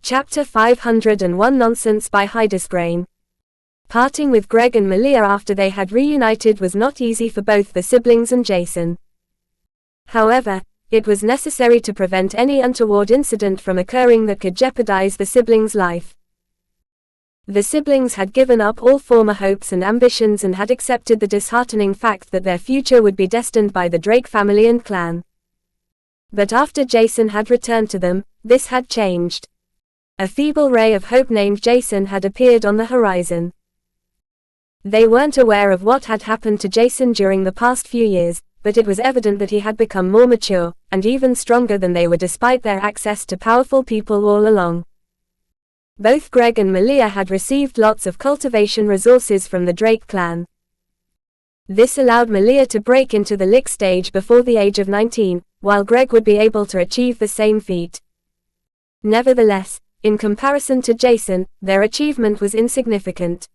Chapter 501 Nonsense by Hydesgrain. Parting with Greg and Malia after they had reunited was not easy for both the siblings and Jason. However, it was necessary to prevent any untoward incident from occurring that could jeopardize the siblings' life. The siblings had given up all former hopes and ambitions and had accepted the disheartening fact that their future would be destined by the Drake family and clan. But after Jason had returned to them, this had changed. A feeble ray of hope named Jason had appeared on the horizon. They weren't aware of what had happened to Jason during the past few years, but it was evident that he had become more mature, and even stronger than they were despite their access to powerful people all along. Both Greg and Malia had received lots of cultivation resources from the Drake clan. This allowed Malia to break into the lick stage before the age of 19, while Greg would be able to achieve the same feat. Nevertheless, in comparison to Jason, their achievement was insignificant.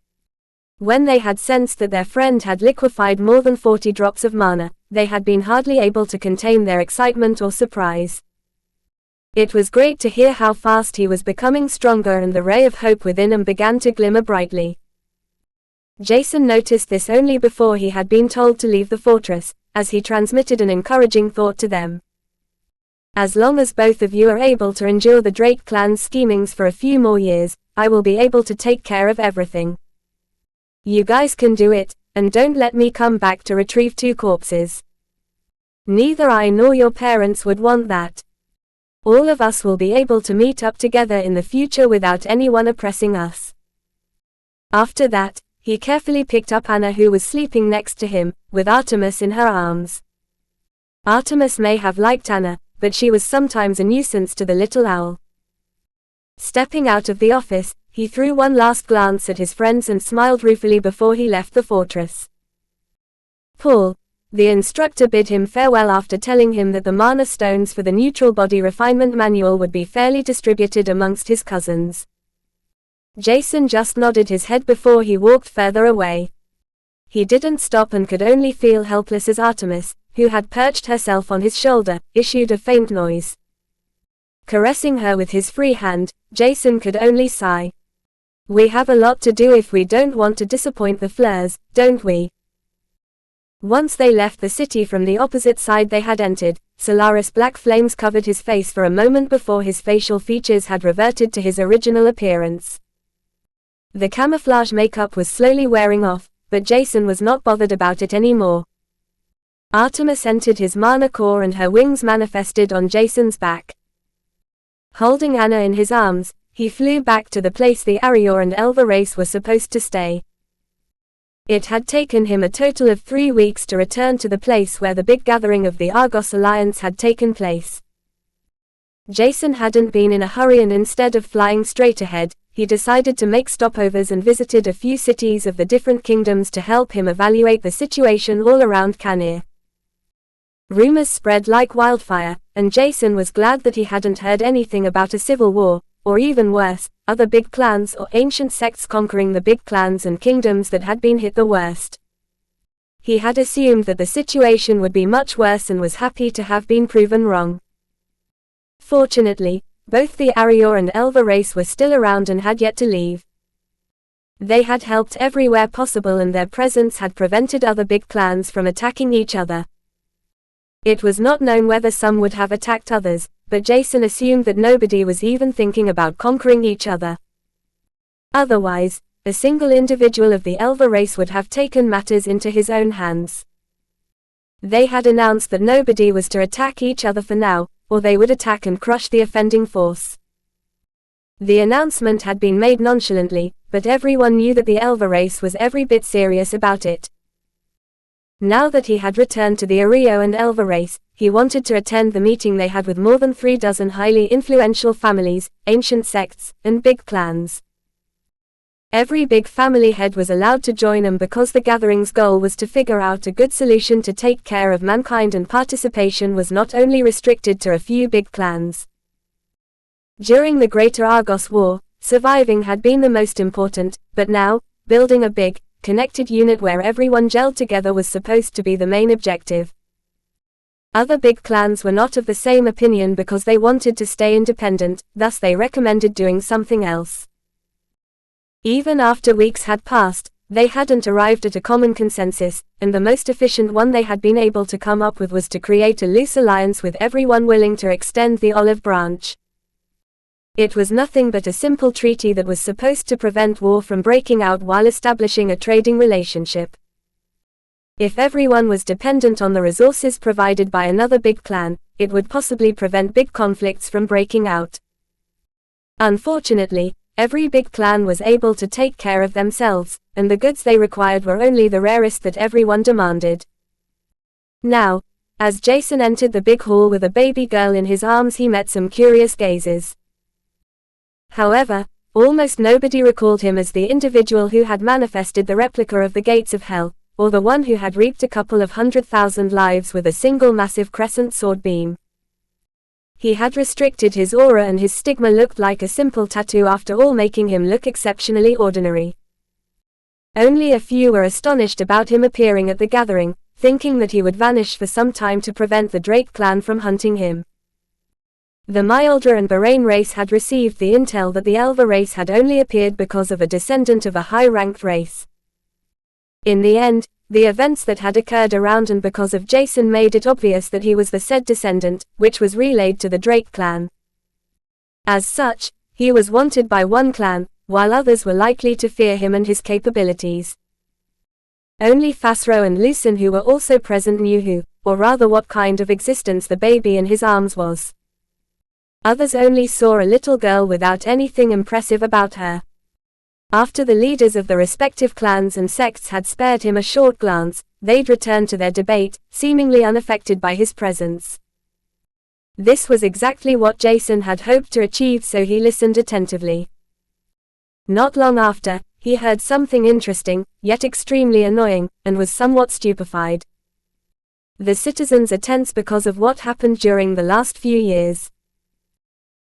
When they had sensed that their friend had liquefied more than 40 drops of mana, they had been hardly able to contain their excitement or surprise. It was great to hear how fast he was becoming stronger, and the ray of hope within him began to glimmer brightly. Jason noticed this only before he had been told to leave the fortress, as he transmitted an encouraging thought to them. As long as both of you are able to endure the Drake clan's schemings for a few more years, I will be able to take care of everything. You guys can do it, and don't let me come back to retrieve 2 corpses. Neither I nor your parents would want that. All of us will be able to meet up together in the future without anyone oppressing us. After that, he carefully picked up Anna, who was sleeping next to him, with Artemis in her arms. Artemis may have liked Anna, but she was sometimes a nuisance to the little owl. Stepping out of the office, he threw one last glance at his friends and smiled ruefully before he left the fortress. Paul, the instructor, bid him farewell after telling him that the mana stones for the neutral body refinement manual would be fairly distributed amongst his cousins. Jason just nodded his head before he walked further away. He didn't stop and could only feel helpless as Artemis, who had perched herself on his shoulder, issued a faint noise. Caressing her with his free hand, Jason could only sigh. We have a lot to do if we don't want to disappoint the Fleurs, don't we? Once they left the city from the opposite side they had entered, Solaris black flames covered his face for a moment before his facial features had reverted to his original appearance. The camouflage makeup was slowly wearing off, but Jason was not bothered about it anymore. Artemis entered his mana core and her wings manifested on Jason's back. Holding Anna in his arms, he flew back to the place the Arior and Elva race were supposed to stay. It had taken him a total of 3 weeks to return to the place where the big gathering of the Argos Alliance had taken place. Jason hadn't been in a hurry, and instead of flying straight ahead, he decided to make stopovers and visited a few cities of the different kingdoms to help him evaluate the situation all around Canir. Rumors spread like wildfire, and Jason was glad that he hadn't heard anything about a civil war, or even worse, other big clans or ancient sects conquering the big clans and kingdoms that had been hit the worst. He had assumed that the situation would be much worse and was happy to have been proven wrong. Fortunately, both the Arior and Elva race were still around and had yet to leave. They had helped everywhere possible, and their presence had prevented other big clans from attacking each other. It was not known whether some would have attacked others, but Jason assumed that nobody was even thinking about conquering each other. Otherwise, a single individual of the Elva race would have taken matters into his own hands. They had announced that nobody was to attack each other for now, or they would attack and crush the offending force. The announcement had been made nonchalantly, but everyone knew that the Elva race was every bit serious about it. Now that he had returned to the Ario and Elva race, he wanted to attend the meeting they had with more than 3 dozen highly influential families, ancient sects, and big clans. Every big family head was allowed to join them because the gathering's goal was to figure out a good solution to take care of mankind, and participation was not only restricted to a few big clans. During the Greater Argos War, surviving had been the most important, but now, building a big, connected unit where everyone gelled together was supposed to be the main objective. Other big clans were not of the same opinion because they wanted to stay independent, thus they recommended doing something else. Even after weeks had passed, they hadn't arrived at a common consensus, and the most efficient one they had been able to come up with was to create a loose alliance with everyone willing to extend the olive branch. It was nothing but a simple treaty that was supposed to prevent war from breaking out while establishing a trading relationship. If everyone was dependent on the resources provided by another big clan, it would possibly prevent big conflicts from breaking out. Unfortunately, every big clan was able to take care of themselves, and the goods they required were only the rarest that everyone demanded. Now, as Jason entered the big hall with a baby girl in his arms, he met some curious gazes. However, almost nobody recalled him as the individual who had manifested the replica of the gates of hell, or the one who had reaped a couple of 100,000 lives with a single massive crescent sword beam. He had restricted his aura and his stigma looked like a simple tattoo, after all, making him look exceptionally ordinary. Only a few were astonished about him appearing at the gathering, thinking that he would vanish for some time to prevent the Drake clan from hunting him. The Myaldra and Bahrain race had received the intel that the Elva race had only appeared because of a descendant of a high-ranked race. In the end, the events that had occurred around and because of Jason made it obvious that he was the said descendant, which was relayed to the Drake clan. As such, he was wanted by one clan, while others were likely to fear him and his capabilities. Only Fasro and Lucen, who were also present, knew who, or rather what kind of existence the baby in his arms was. Others only saw a little girl without anything impressive about her. After the leaders of the respective clans and sects had spared him a short glance, they'd returned to their debate, seemingly unaffected by his presence. This was exactly what Jason had hoped to achieve, so he listened attentively. Not long after, he heard something interesting, yet extremely annoying, and was somewhat stupefied. The citizens are tense because of what happened during the last few years.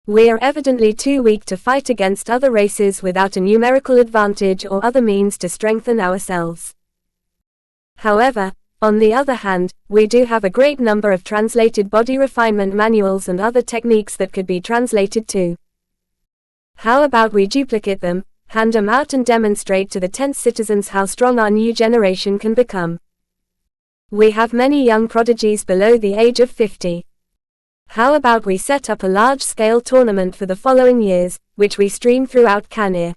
We are evidently too weak to fight against other races without a numerical advantage or other means to strengthen ourselves. However, on the other hand, we do have a great number of translated body refinement manuals and other techniques that could be translated too. How about we duplicate them, hand them out, and demonstrate to the tense citizens how strong our new generation can become? We have many young prodigies below the age of 50. How about we set up a large-scale tournament for the following years, which we stream throughout Kanir?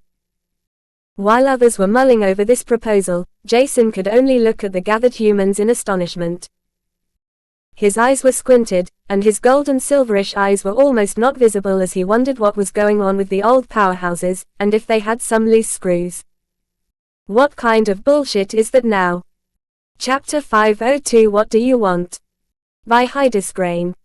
While others were mulling over this proposal, Jason could only look at the gathered humans in astonishment. His eyes were squinted, and his gold and silverish eyes were almost not visible as he wondered what was going on with the old powerhouses, and if they had some loose screws. What kind of bullshit is that now? Chapter 502 What Do You Want? By Hydesgrain.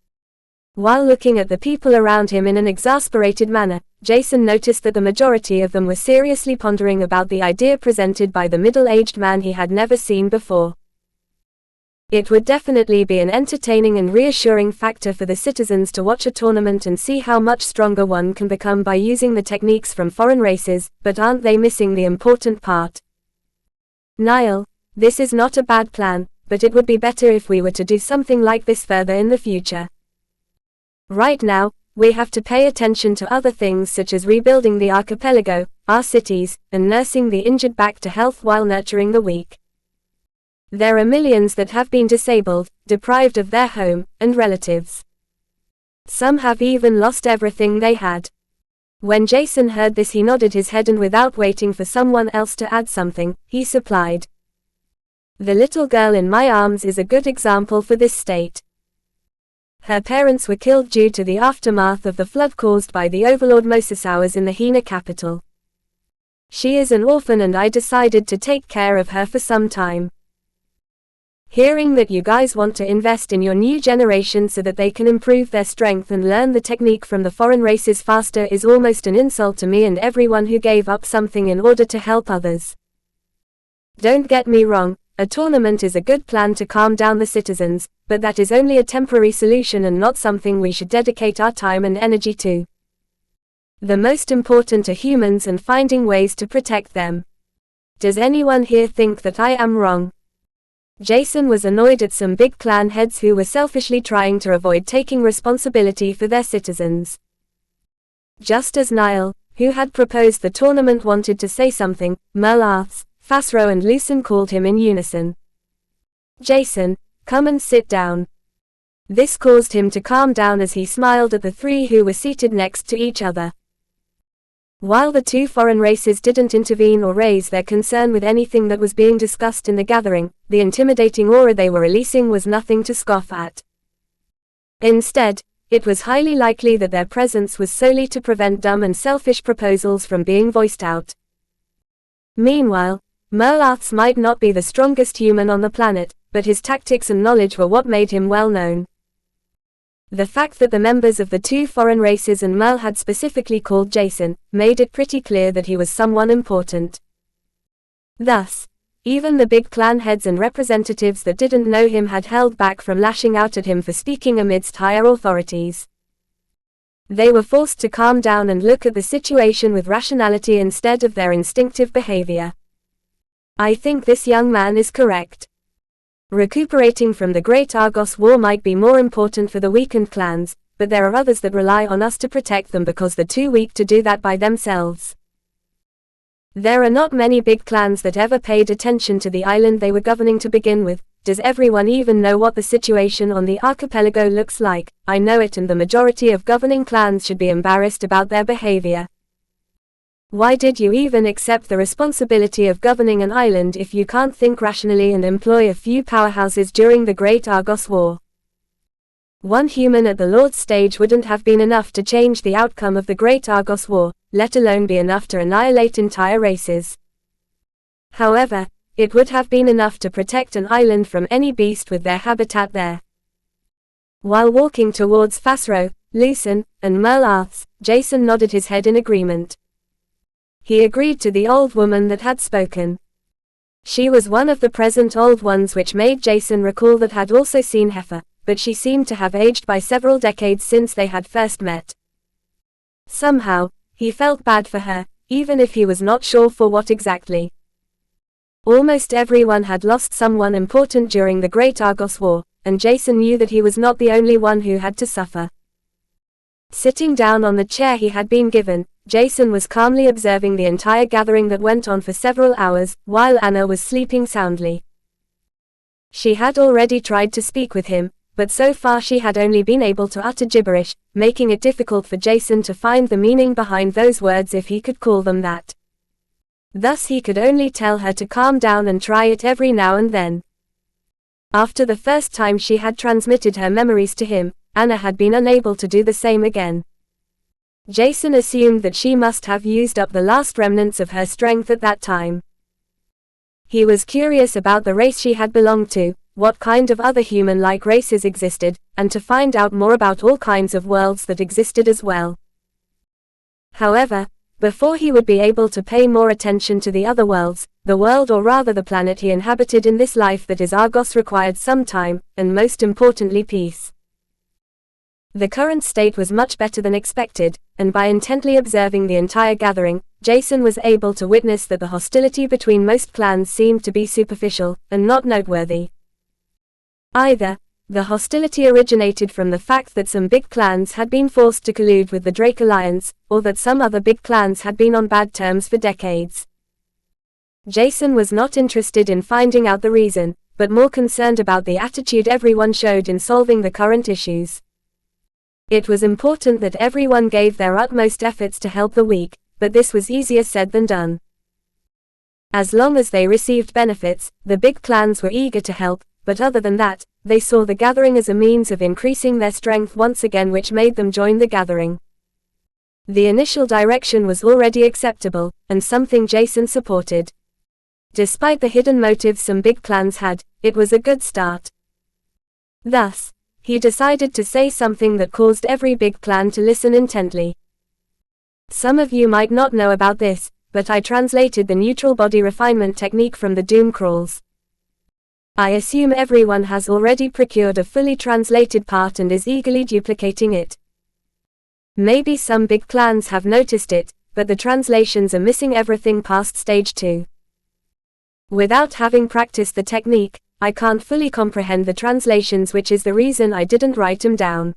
While looking at the people around him in an exasperated manner, Jason noticed that the majority of them were seriously pondering about the idea presented by the middle-aged man he had never seen before. It would definitely be an entertaining and reassuring factor for the citizens to watch a tournament and see how much stronger one can become by using the techniques from foreign races, but aren't they missing the important part? Niall, this is not a bad plan, but it would be better if we were to do something like this further in the future. Right now, we have to pay attention to other things such as rebuilding the archipelago, our cities, and nursing the injured back to health while nurturing the weak. There are millions that have been disabled, deprived of their home, and relatives. Some have even lost everything they had. When Jason heard this, he nodded his head, and without waiting for someone else to add something, he supplied. The little girl in my arms is a good example for this state. Her parents were killed due to the aftermath of the flood caused by the overlord Mosasaurs in the Hina capital. She is an orphan, and I decided to take care of her for some time. Hearing that you guys want to invest in your new generation so that they can improve their strength and learn the technique from the foreign races faster is almost an insult to me and everyone who gave up something in order to help others. Don't get me wrong, a tournament is a good plan to calm down the citizens, but that is only a temporary solution and not something we should dedicate our time and energy to. The most important are humans and finding ways to protect them. Does anyone here think that I am wrong? Jason was annoyed at some big clan heads who were selfishly trying to avoid taking responsibility for their citizens. Just as Niall, who had proposed the tournament, wanted to say something, Merlarths, Fasro and Lucen called him in unison. "Jason, come and sit down." This caused him to calm down as he smiled at the three who were seated next to each other. While the two foreign races didn't intervene or raise their concern with anything that was being discussed in the gathering, the intimidating aura they were releasing was nothing to scoff at. Instead, it was highly likely that their presence was solely to prevent dumb and selfish proposals from being voiced out. Meanwhile, Merlarths might not be the strongest human on the planet, but his tactics and knowledge were what made him well known. The fact that the members of the two foreign races and Merl had specifically called Jason, made it pretty clear that he was someone important. Thus, even the big clan heads and representatives that didn't know him had held back from lashing out at him for speaking amidst higher authorities. They were forced to calm down and look at the situation with rationality instead of their instinctive behavior. "I think this young man is correct. Recuperating from the Great Argos War might be more important for the weakened clans, but there are others that rely on us to protect them because they're too weak to do that by themselves. There are not many big clans that ever paid attention to the island they were governing to begin with. Does everyone even know what the situation on the archipelago looks like? I know it, and the majority of governing clans should be embarrassed about their behavior. Why did you even accept the responsibility of governing an island if you can't think rationally and employ a few powerhouses during the Great Argos War? One human at the Lord's stage wouldn't have been enough to change the outcome of the Great Argos War, let alone be enough to annihilate entire races. However, it would have been enough to protect an island from any beast with their habitat there." While walking towards Fasro, Lucen, and Merlarths, Jason nodded his head in agreement. He agreed to the old woman that had spoken. She was one of the present old ones, which made Jason recall that had also seen Heifer, but she seemed to have aged by several decades since they had first met. Somehow, he felt bad for her, even if he was not sure for what exactly. Almost everyone had lost someone important during the Great Argos War, and Jason knew that he was not the only one who had to suffer. Sitting down on the chair he had been given, Jason was calmly observing the entire gathering that went on for several hours, while Anna was sleeping soundly. She had already tried to speak with him, but so far she had only been able to utter gibberish, making it difficult for Jason to find the meaning behind those words, if he could call them that. Thus he could only tell her to calm down and try it every now and then. After the first time she had transmitted her memories to him, Anna had been unable to do the same again. Jason assumed that she must have used up the last remnants of her strength at that time. He was curious about the race she had belonged to, what kind of other human-like races existed, and to find out more about all kinds of worlds that existed as well. However, before he would be able to pay more attention to the other worlds, the world, or rather the planet he inhabited in this life that is Argos, required some time, and most importantly peace. The current state was much better than expected, and by intently observing the entire gathering, Jason was able to witness that the hostility between most clans seemed to be superficial, and not noteworthy. Either, the hostility originated from the fact that some big clans had been forced to collude with the Drake Alliance, or that some other big clans had been on bad terms for decades. Jason was not interested in finding out the reason, but more concerned about the attitude everyone showed in solving the current issues. It was important that everyone gave their utmost efforts to help the weak, but this was easier said than done. As long as they received benefits, the big clans were eager to help, but other than that, they saw the gathering as a means of increasing their strength once again, which made them join the gathering. The initial direction was already acceptable, and something Jason supported. Despite the hidden motives some big clans had, it was a good start. Thus, he decided to say something that caused every big clan to listen intently. Some of you might not know about this, but I translated the neutral body refinement technique from the Doom Crawls. I assume everyone has already procured a fully translated part and is eagerly duplicating it. Maybe some big clans have noticed it, but the translations are missing everything past stage 2. Without having practiced the technique, I can't fully comprehend the translations, which is the reason I didn't write them down.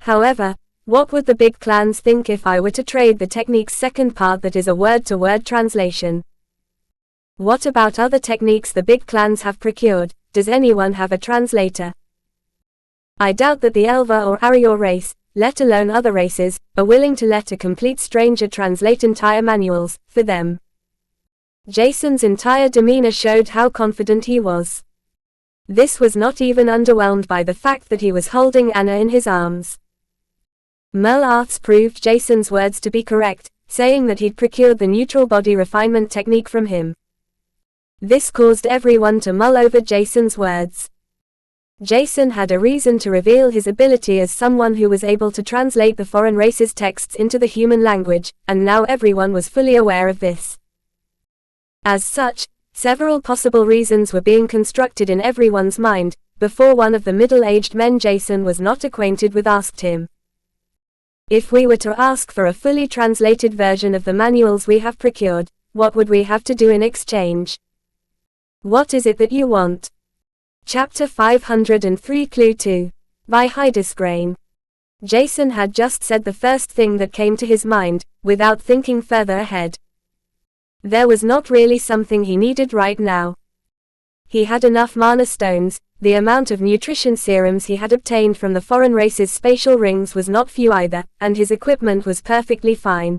However, what would the big clans think if I were to trade the technique's second part that is a word-to-word translation? What about other techniques the big clans have procured? Does anyone have a translator? I doubt that the Elva or Arior race, let alone other races, are willing to let a complete stranger translate entire manuals for them. Jason's entire demeanor showed how confident he was. This was not even underwhelmed by the fact that he was holding Anna in his arms. Merle Arths proved Jason's words to be correct, saying that he'd procured the neutral body refinement technique from him. This caused everyone to mull over Jason's words. Jason had a reason to reveal his ability as someone who was able to translate the foreign race's texts into the human language, and now everyone was fully aware of this. As such, several possible reasons were being constructed in everyone's mind, before one of the middle-aged men Jason was not acquainted with asked him. If we were to ask for a fully translated version of the manuals we have procured, what would we have to do in exchange? What is it that you want? Chapter 503 Clue 2. By Hydesgrain. Jason had just said the first thing that came to his mind, without thinking further ahead. There was not really something he needed right now. He had enough mana stones, the amount of nutrition serums he had obtained from the foreign race's spatial rings was not few either, and his equipment was perfectly fine.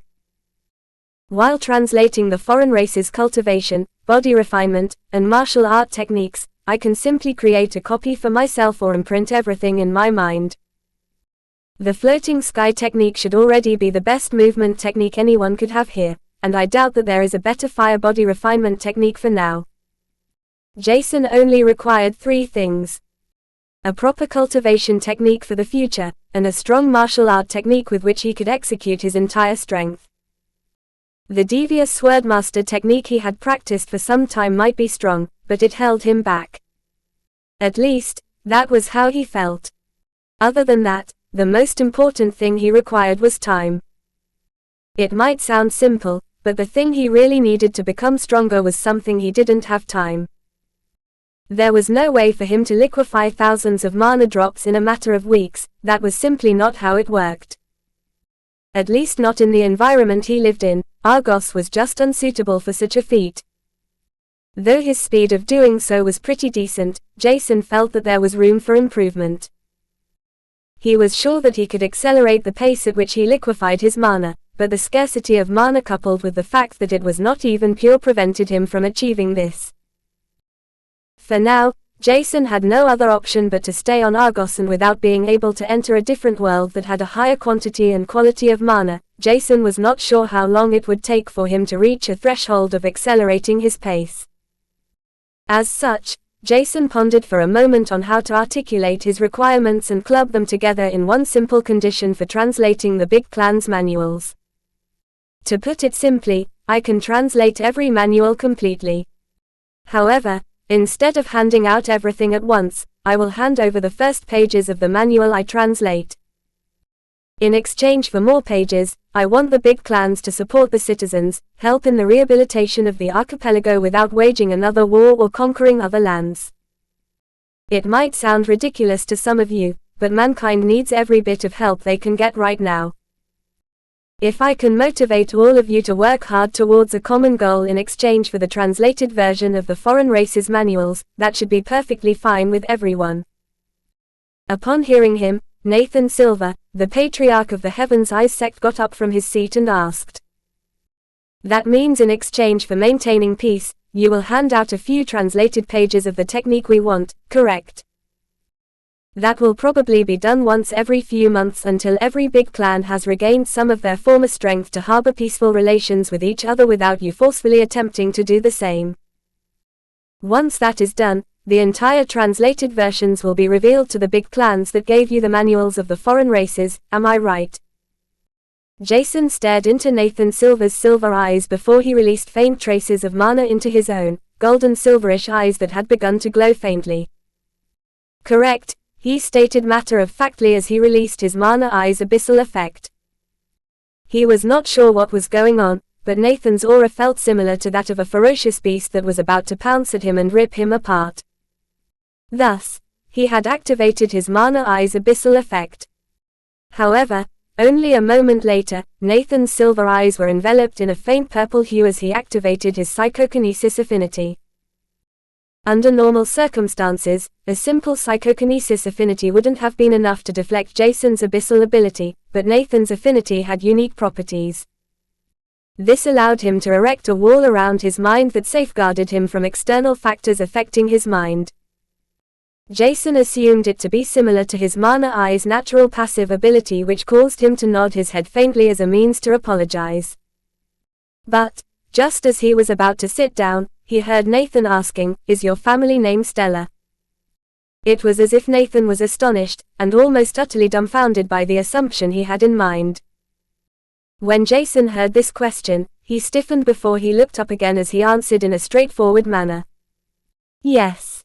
While translating the foreign race's cultivation, body refinement, and martial art techniques, I can simply create a copy for myself or imprint everything in my mind. The floating sky technique should already be the best movement technique anyone could have here, and I doubt that there is a better fire body refinement technique for now. Jason only required 3 things. A proper cultivation technique for the future, and a strong martial art technique with which he could execute his entire strength. The devious swordmaster technique he had practiced for some time might be strong, but it held him back. At least, that was how he felt. Other than that, the most important thing he required was time. It might sound simple, but the thing he really needed to become stronger was something he didn't have time. There was no way for him to liquefy thousands of mana drops in a matter of weeks. That was simply not how it worked. At least not in the environment he lived in. Argos was just unsuitable for such a feat. Though his speed of doing so was pretty decent, Jason felt that there was room for improvement. He was sure that he could accelerate the pace at which he liquefied his mana, but the scarcity of mana coupled with the fact that it was not even pure prevented him from achieving this. For now, Jason had no other option but to stay on Argos, and without being able to enter a different world that had a higher quantity and quality of mana, Jason was not sure how long it would take for him to reach a threshold of accelerating his pace. As such, Jason pondered for a moment on how to articulate his requirements and club them together in one simple condition for translating the big clan's manuals. To put it simply, I can translate every manual completely. However, instead of handing out everything at once, I will hand over the first pages of the manual I translate. In exchange for more pages, I want the big clans to support the citizens, help in the rehabilitation of the archipelago without waging another war or conquering other lands. It might sound ridiculous to some of you, but mankind needs every bit of help they can get right now. If I can motivate all of you to work hard towards a common goal in exchange for the translated version of the foreign races manuals, that should be perfectly fine with everyone. Upon hearing him, Nathan Silver, the patriarch of the Heaven's Eyes sect, got up from his seat and asked. That means in exchange for maintaining peace, you will hand out a few translated pages of the technique we want, correct? That will probably be done once every few months until every big clan has regained some of their former strength to harbor peaceful relations with each other without you forcefully attempting to do the same. Once that is done, the entire translated versions will be revealed to the big clans that gave you the manuals of the foreign races, am I right? Jason stared into Nathan Silver's silver eyes before he released faint traces of mana into his own, golden silverish eyes that had begun to glow faintly. Correct, he stated matter-of-factly as he released his mana eyes abyssal effect. He was not sure what was going on, but Nathan's aura felt similar to that of a ferocious beast that was about to pounce at him and rip him apart. Thus, he had activated his Mana Eyes abyssal effect. However, only a moment later, Nathan's silver eyes were enveloped in a faint purple hue as he activated his psychokinesis affinity. Under normal circumstances, a simple psychokinesis affinity wouldn't have been enough to deflect Jason's abyssal ability, but Nathan's affinity had unique properties. This allowed him to erect a wall around his mind that safeguarded him from external factors affecting his mind. Jason assumed it to be similar to his Mana Eyes' natural passive ability, which caused him to nod his head faintly as a means to apologize. But, just as he was about to sit down, he heard Nathan asking, "Is your family name Stella?" It was as if Nathan was astonished, and almost utterly dumbfounded by the assumption he had in mind. When Jason heard this question, he stiffened before he looked up again as he answered in a straightforward manner. "Yes.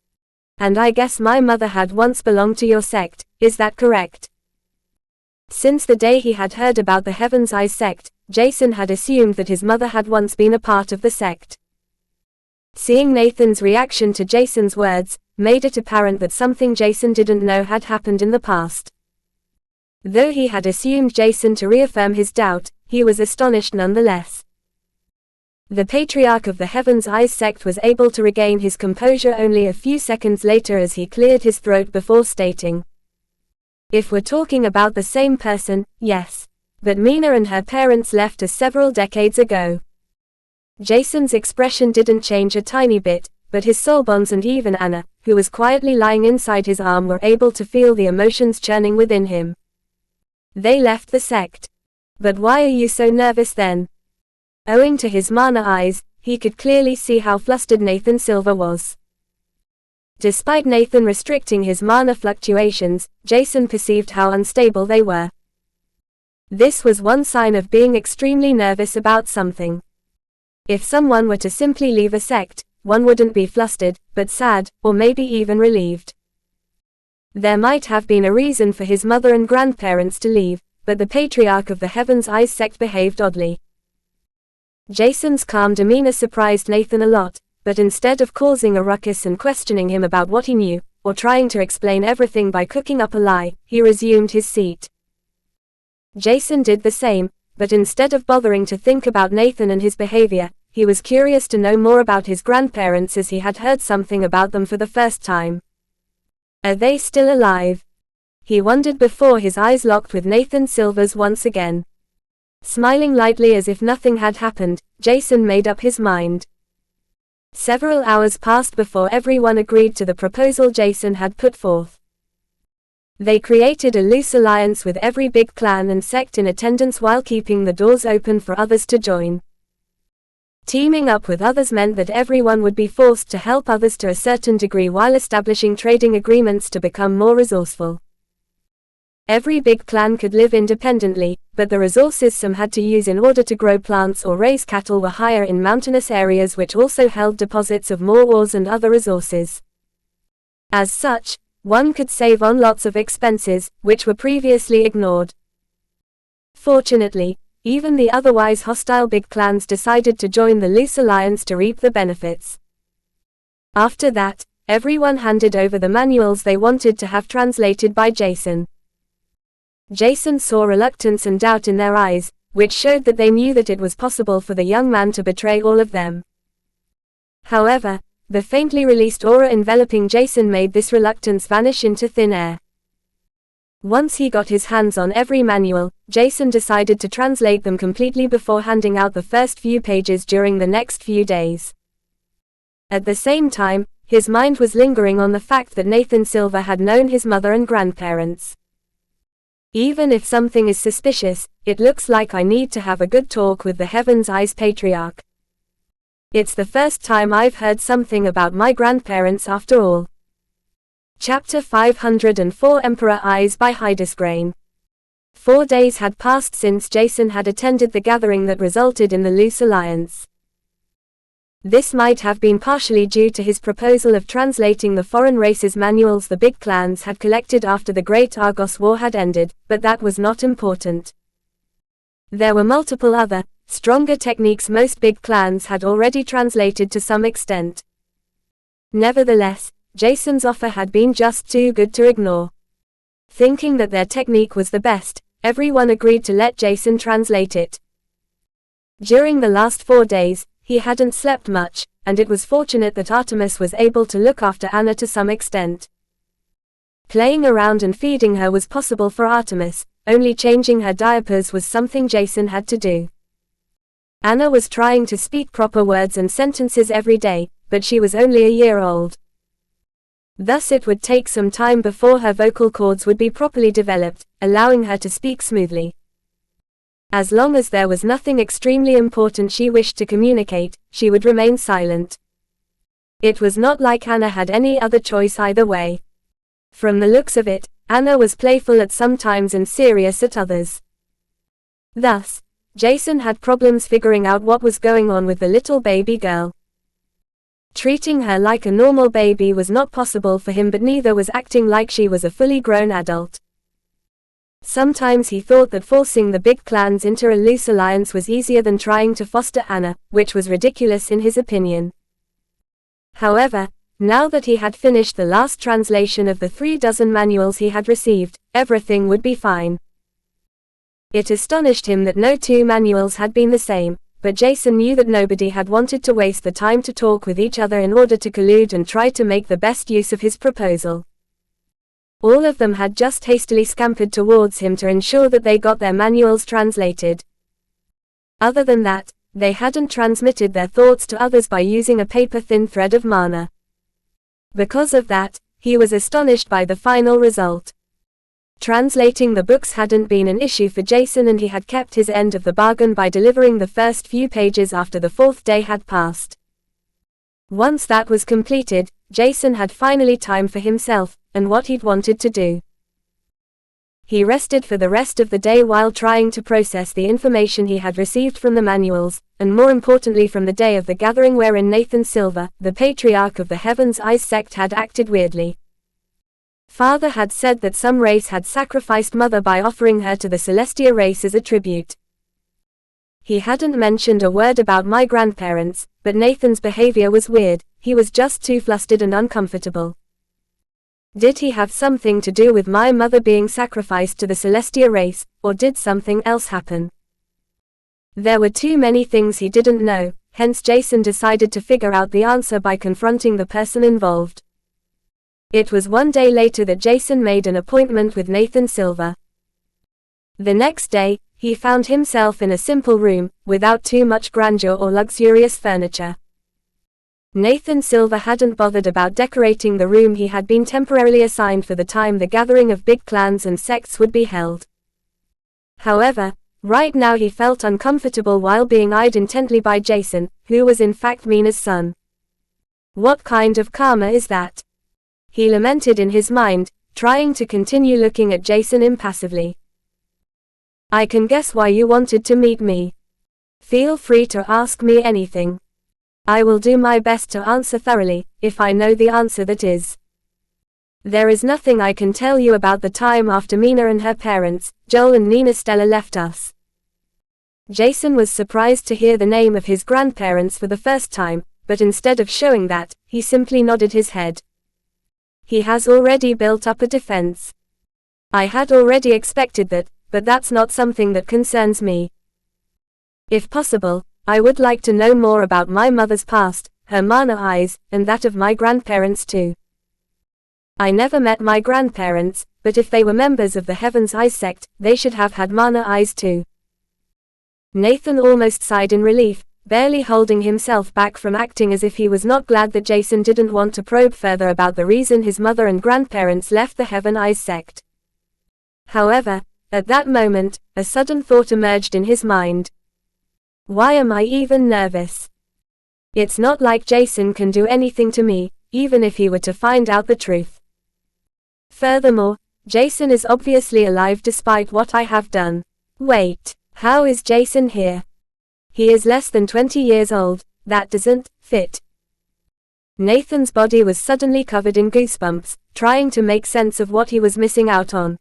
And I guess my mother had once belonged to your sect, is that correct?" Since the day he had heard about the Heaven's Eyes sect, Jason had assumed that his mother had once been a part of the sect. Seeing Nathan's reaction to Jason's words made it apparent that something Jason didn't know had happened in the past. Though he had assumed Jason to reaffirm his doubt, he was astonished nonetheless. The Patriarch of the Heaven's Eyes sect was able to regain his composure only a few seconds later as he cleared his throat before stating, "If we're talking about the same person, yes. But Mina and her parents left us several decades ago." Jason's expression didn't change a tiny bit, but his soul bonds and even Anna, who was quietly lying inside his arm, were able to feel the emotions churning within him. "They left the sect. But why are you so nervous then?" Owing to his Mana Eyes, he could clearly see how flustered Nathan Silver was. Despite Nathan restricting his mana fluctuations, Jason perceived how unstable they were. This was one sign of being extremely nervous about something. If someone were to simply leave a sect, one wouldn't be flustered, but sad, or maybe even relieved. There might have been a reason for his mother and grandparents to leave, but the Patriarch of the Heaven's Eyes sect behaved oddly. Jason's calm demeanor surprised Nathan a lot, but instead of causing a ruckus and questioning him about what he knew, or trying to explain everything by cooking up a lie, he resumed his seat. Jason did the same, but instead of bothering to think about Nathan and his behavior, he was curious to know more about his grandparents as he had heard something about them for the first time. Are they still alive? He wondered before his eyes locked with Nathan Silver's once again. Smiling lightly as if nothing had happened, Jason made up his mind. Several hours passed before everyone agreed to the proposal Jason had put forth. They created a loose alliance with every big clan and sect in attendance while keeping the doors open for others to join. Teaming up with others meant that everyone would be forced to help others to a certain degree while establishing trading agreements to become more resourceful. Every big clan could live independently, but the resources some had to use in order to grow plants or raise cattle were higher in mountainous areas, which also held deposits of more ores and other resources. As such, one could save on lots of expenses, which were previously ignored. Fortunately, even the otherwise hostile big clans decided to join the loose alliance to reap the benefits. After that, everyone handed over the manuals they wanted to have translated by Jason. Jason saw reluctance and doubt in their eyes, which showed that they knew that it was possible for the young man to betray all of them. However, the faintly released aura enveloping Jason made this reluctance vanish into thin air. Once he got his hands on every manual, Jason decided to translate them completely before handing out the first few pages during the next few days. At the same time, his mind was lingering on the fact that Nathan Silver had known his mother and grandparents. Even if something is suspicious, it looks like I need to have a good talk with the Heaven's Eyes Patriarch. It's the first time I've heard something about my grandparents after all. Chapter 504 Emperor Eyes by Hydesgrain. 4 days had passed since Jason had attended the gathering that resulted in the Loose Alliance. This might have been partially due to his proposal of translating the foreign races' manuals the big clans had collected after the Great Argos War had ended, but that was not important. There were multiple other, stronger techniques most big clans had already translated to some extent. Nevertheless, Jason's offer had been just too good to ignore. Thinking that their technique was the best, everyone agreed to let Jason translate it. During the last 4 days, he hadn't slept much, and it was fortunate that Artemis was able to look after Anna to some extent. Playing around and feeding her was possible for Artemis, only changing her diapers was something Jason had to do. Anna was trying to speak proper words and sentences every day, but she was only a year old. Thus it would take some time before her vocal cords would be properly developed, allowing her to speak smoothly. As long as there was nothing extremely important she wished to communicate, she would remain silent. It was not like Anna had any other choice either way. From the looks of it, Anna was playful at some times and serious at others. Thus, Jason had problems figuring out what was going on with the little baby girl. Treating her like a normal baby was not possible for him, but neither was acting like she was a fully grown adult. Sometimes he thought that forcing the big clans into a loose alliance was easier than trying to foster Anna, which was ridiculous in his opinion. However, now that he had finished the last translation of the 36 manuals he had received, everything would be fine. It astonished him that no 2 manuals had been the same, but Jason knew that nobody had wanted to waste the time to talk with each other in order to collude and try to make the best use of his proposal. All of them had just hastily scampered towards him to ensure that they got their manuals translated. Other than that, they hadn't transmitted their thoughts to others by using a paper-thin thread of mana. Because of that, he was astonished by the final result. Translating the books hadn't been an issue for Jason, and he had kept his end of the bargain by delivering the first few pages after the 4th day had passed. Once that was completed, Jason had finally time for himself, and what he'd wanted to do. He rested for the rest of the day while trying to process the information he had received from the manuals, and more importantly from the day of the gathering wherein Nathan Silver, the patriarch of the Heaven's Eyes sect, had acted weirdly. Father had said that some race had sacrificed Mother by offering her to the Celestia race as a tribute. He hadn't mentioned a word about my grandparents, but Nathan's behavior was weird. He was just too flustered and uncomfortable. Did he have something to do with my mother being sacrificed to the Celestia race, or did something else happen? There were too many things he didn't know, hence Jason decided to figure out the answer by confronting the person involved. It was one day later that Jason made an appointment with Nathan Silver. The next day, he found himself in a simple room, without too much grandeur or luxurious furniture. Nathan Silver hadn't bothered about decorating the room he had been temporarily assigned for the time the gathering of big clans and sects would be held. However, right now he felt uncomfortable while being eyed intently by Jason, who was in fact Mina's son. What kind of karma is that? He lamented in his mind, trying to continue looking at Jason impassively. I can guess why you wanted to meet me. Feel free to ask me anything. I will do my best to answer thoroughly, if I know the answer, that is. There is nothing I can tell you about the time after Mina and her parents, Joel and Nina Stella, left us. Jason was surprised to hear the name of his grandparents for the first time, but instead of showing that, he simply nodded his head. He has already built up a defense. I had already expected that, but that's not something that concerns me. If possible, I would like to know more about my mother's past, her mana eyes, and that of my grandparents too. I never met my grandparents, but if they were members of the Heaven's Eyes sect, they should have had mana eyes too. Nathan almost sighed in relief, barely holding himself back from acting as if he was not glad that Jason didn't want to probe further about the reason his mother and grandparents left the Heaven's Eyes sect. However, at that moment, a sudden thought emerged in his mind. Why am I even nervous? It's not like Jason can do anything to me, even if he were to find out the truth. Furthermore, Jason is obviously alive despite what I have done. Wait, how is Jason here? He is less than 20 years old, that doesn't fit. Nathan's body was suddenly covered in goosebumps, trying to make sense of what he was missing out on.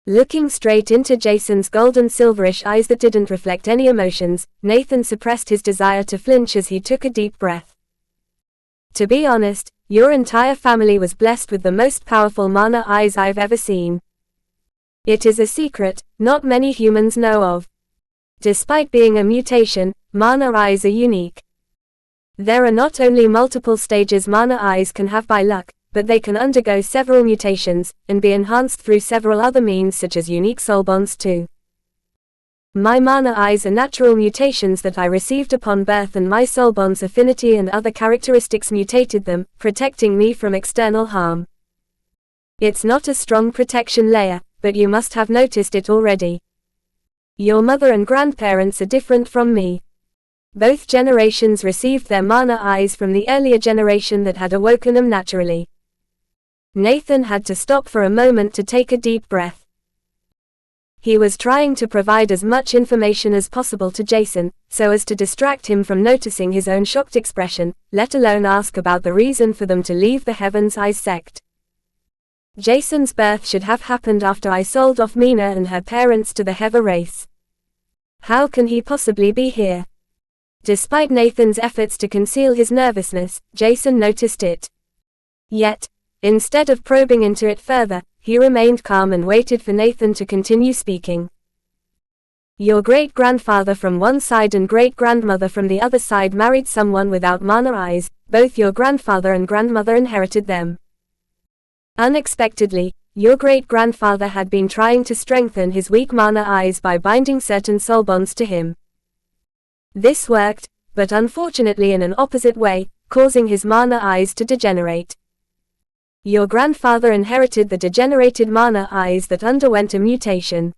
Looking straight into Jason's golden silverish eyes that didn't reflect any emotions, Nathan suppressed his desire to flinch as he took a deep breath. To be honest, your entire family was blessed with the most powerful mana eyes I've ever seen. It is a secret not many humans know of. Despite being a mutation, mana eyes are unique. There are not only multiple stages mana eyes can have by luck, but they can undergo several mutations, and be enhanced through several other means such as unique soul bonds too. My mana eyes are natural mutations that I received upon birth, and my soul bonds affinity and other characteristics mutated them, protecting me from external harm. It's not a strong protection layer, but you must have noticed it already. Your mother and grandparents are different from me. Both generations received their mana eyes from the earlier generation that had awoken them naturally. Nathan had to stop for a moment to take a deep breath. He was trying to provide as much information as possible to Jason, so as to distract him from noticing his own shocked expression, let alone ask about the reason for them to leave the Heaven's Eyes sect. Jason's birth should have happened after I sold off Mina and her parents to the Heva race. How can he possibly be here? Despite Nathan's efforts to conceal his nervousness, Jason noticed it. Yet, instead of probing into it further, he remained calm and waited for Nathan to continue speaking. Your great-grandfather from one side and great-grandmother from the other side married someone without mana eyes. Both your grandfather and grandmother inherited them. Unexpectedly, your great-grandfather had been trying to strengthen his weak mana eyes by binding certain soul bonds to him. This worked, but unfortunately in an opposite way, causing his mana eyes to degenerate. Your grandfather inherited the degenerated mana eyes that underwent a mutation.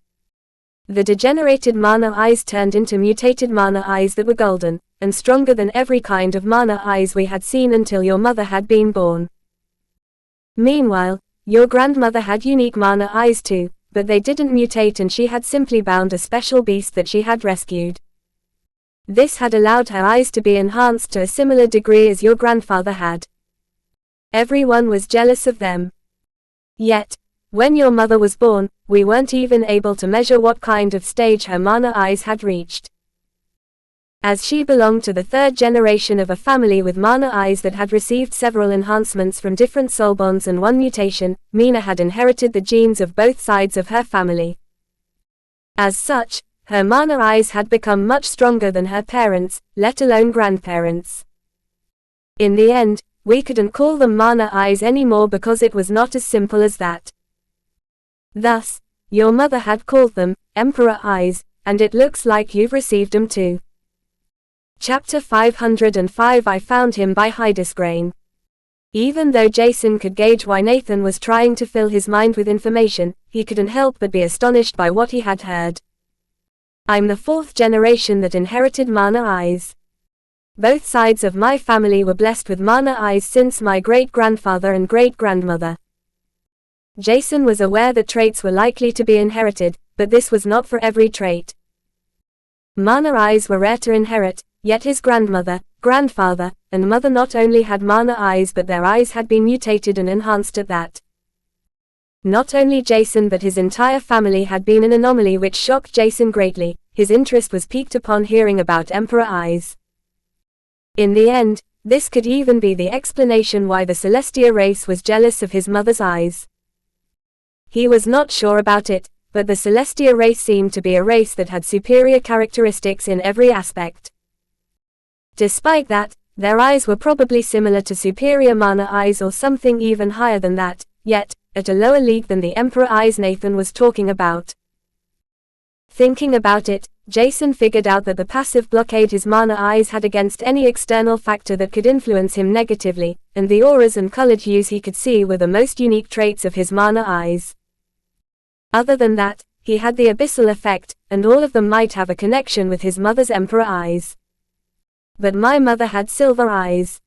The degenerated mana eyes turned into mutated mana eyes that were golden, and stronger than every kind of mana eyes we had seen until your mother had been born. Meanwhile, your grandmother had unique mana eyes too, but they didn't mutate and she had simply bound a special beast that she had rescued. This had allowed her eyes to be enhanced to a similar degree as your grandfather had. Everyone was jealous of them. Yet, when your mother was born, we weren't even able to measure what kind of stage her mana eyes had reached. As she belonged to the third generation of a family with mana eyes that had received several enhancements from different soul bonds and one mutation, Mina had inherited the genes of both sides of her family. As such, her mana eyes had become much stronger than her parents', let alone grandparents'. In the end, we couldn't call them mana eyes anymore because it was not as simple as that. Thus, your mother had called them Emperor Eyes, and it looks like you've received them too. Chapter 505 I Found Him by Hydesgrain. Even though Jason could gauge why Nathan was trying to fill his mind with information, he couldn't help but be astonished by what he had heard. I'm the fourth generation that inherited mana eyes. Both sides of my family were blessed with mana eyes since my great-grandfather and great-grandmother. Jason was aware that traits were likely to be inherited, but this was not for every trait. Mana eyes were rare to inherit, yet his grandmother, grandfather, and mother not only had mana eyes but their eyes had been mutated and enhanced at that. Not only Jason but his entire family had been an anomaly which shocked Jason greatly. His interest was piqued upon hearing about Emperor Eyes. In the end, this could even be the explanation why the Celestia race was jealous of his mother's eyes. He was not sure about it, but the Celestia race seemed to be a race that had superior characteristics in every aspect. Despite that, their eyes were probably similar to superior mana eyes or something even higher than that, yet, at a lower league than the Emperor Eyes Nathan was talking about. Thinking about it, Jason figured out that the passive blockade his mana eyes had against any external factor that could influence him negatively, and the auras and colored hues he could see were the most unique traits of his mana eyes. Other than that, he had the abyssal effect, and all of them might have a connection with his mother's Emperor Eyes. But my mother had silver eyes.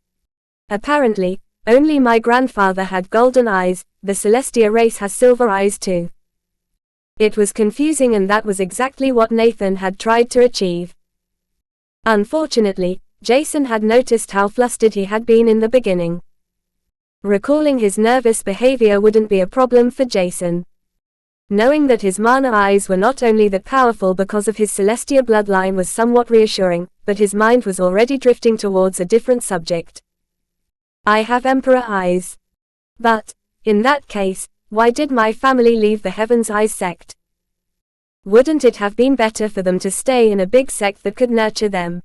Apparently, only my grandfather had golden eyes. The Celestia race has silver eyes too. It was confusing, and that was exactly what Nathan had tried to achieve. Unfortunately, Jason had noticed how flustered he had been in the beginning. Recalling his nervous behavior wouldn't be a problem for Jason. Knowing that his mana eyes were not only that powerful because of his Celestia bloodline was somewhat reassuring, but his mind was already drifting towards a different subject. I have Emperor eyes. But, in that case, why did my family leave the Heaven's Eyes sect? Wouldn't it have been better for them to stay in a big sect that could nurture them?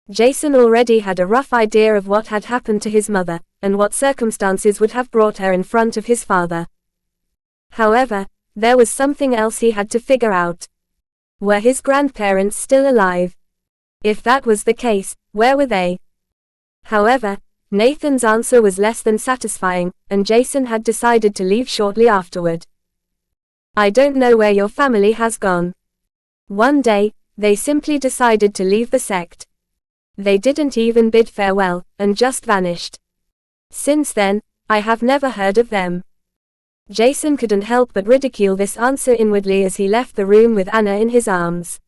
Jason already had a rough idea of what had happened to his mother, and what circumstances would have brought her in front of his father. However, there was something else he had to figure out. Were his grandparents still alive? If that was the case, where were they? However, Nathan's answer was less than satisfying, and Jason had decided to leave shortly afterward. I don't know where your family has gone. One day, they simply decided to leave the sect. They didn't even bid farewell, and just vanished. Since then, I have never heard of them. Jason couldn't help but ridicule this answer inwardly as he left the room with Anna in his arms.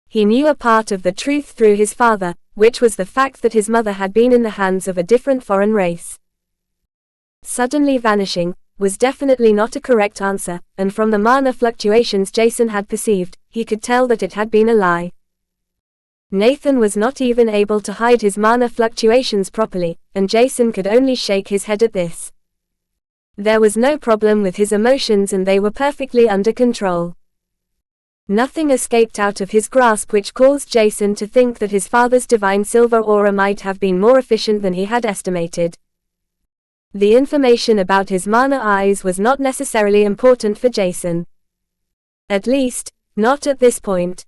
He knew a part of the truth through his father, which was the fact that his mother had been in the hands of a different foreign race. Suddenly vanishing was definitely not a correct answer, and from the mana fluctuations Jason had perceived, he could tell that it had been a lie. Nathan was not even able to hide his mana fluctuations properly, and Jason could only shake his head at this. There was no problem with his emotions and they were perfectly under control. Nothing escaped out of his grasp, which caused Jason to think that his father's divine silver aura might have been more efficient than he had estimated. The information about his mana eyes was not necessarily important for Jason. At least, not at this point.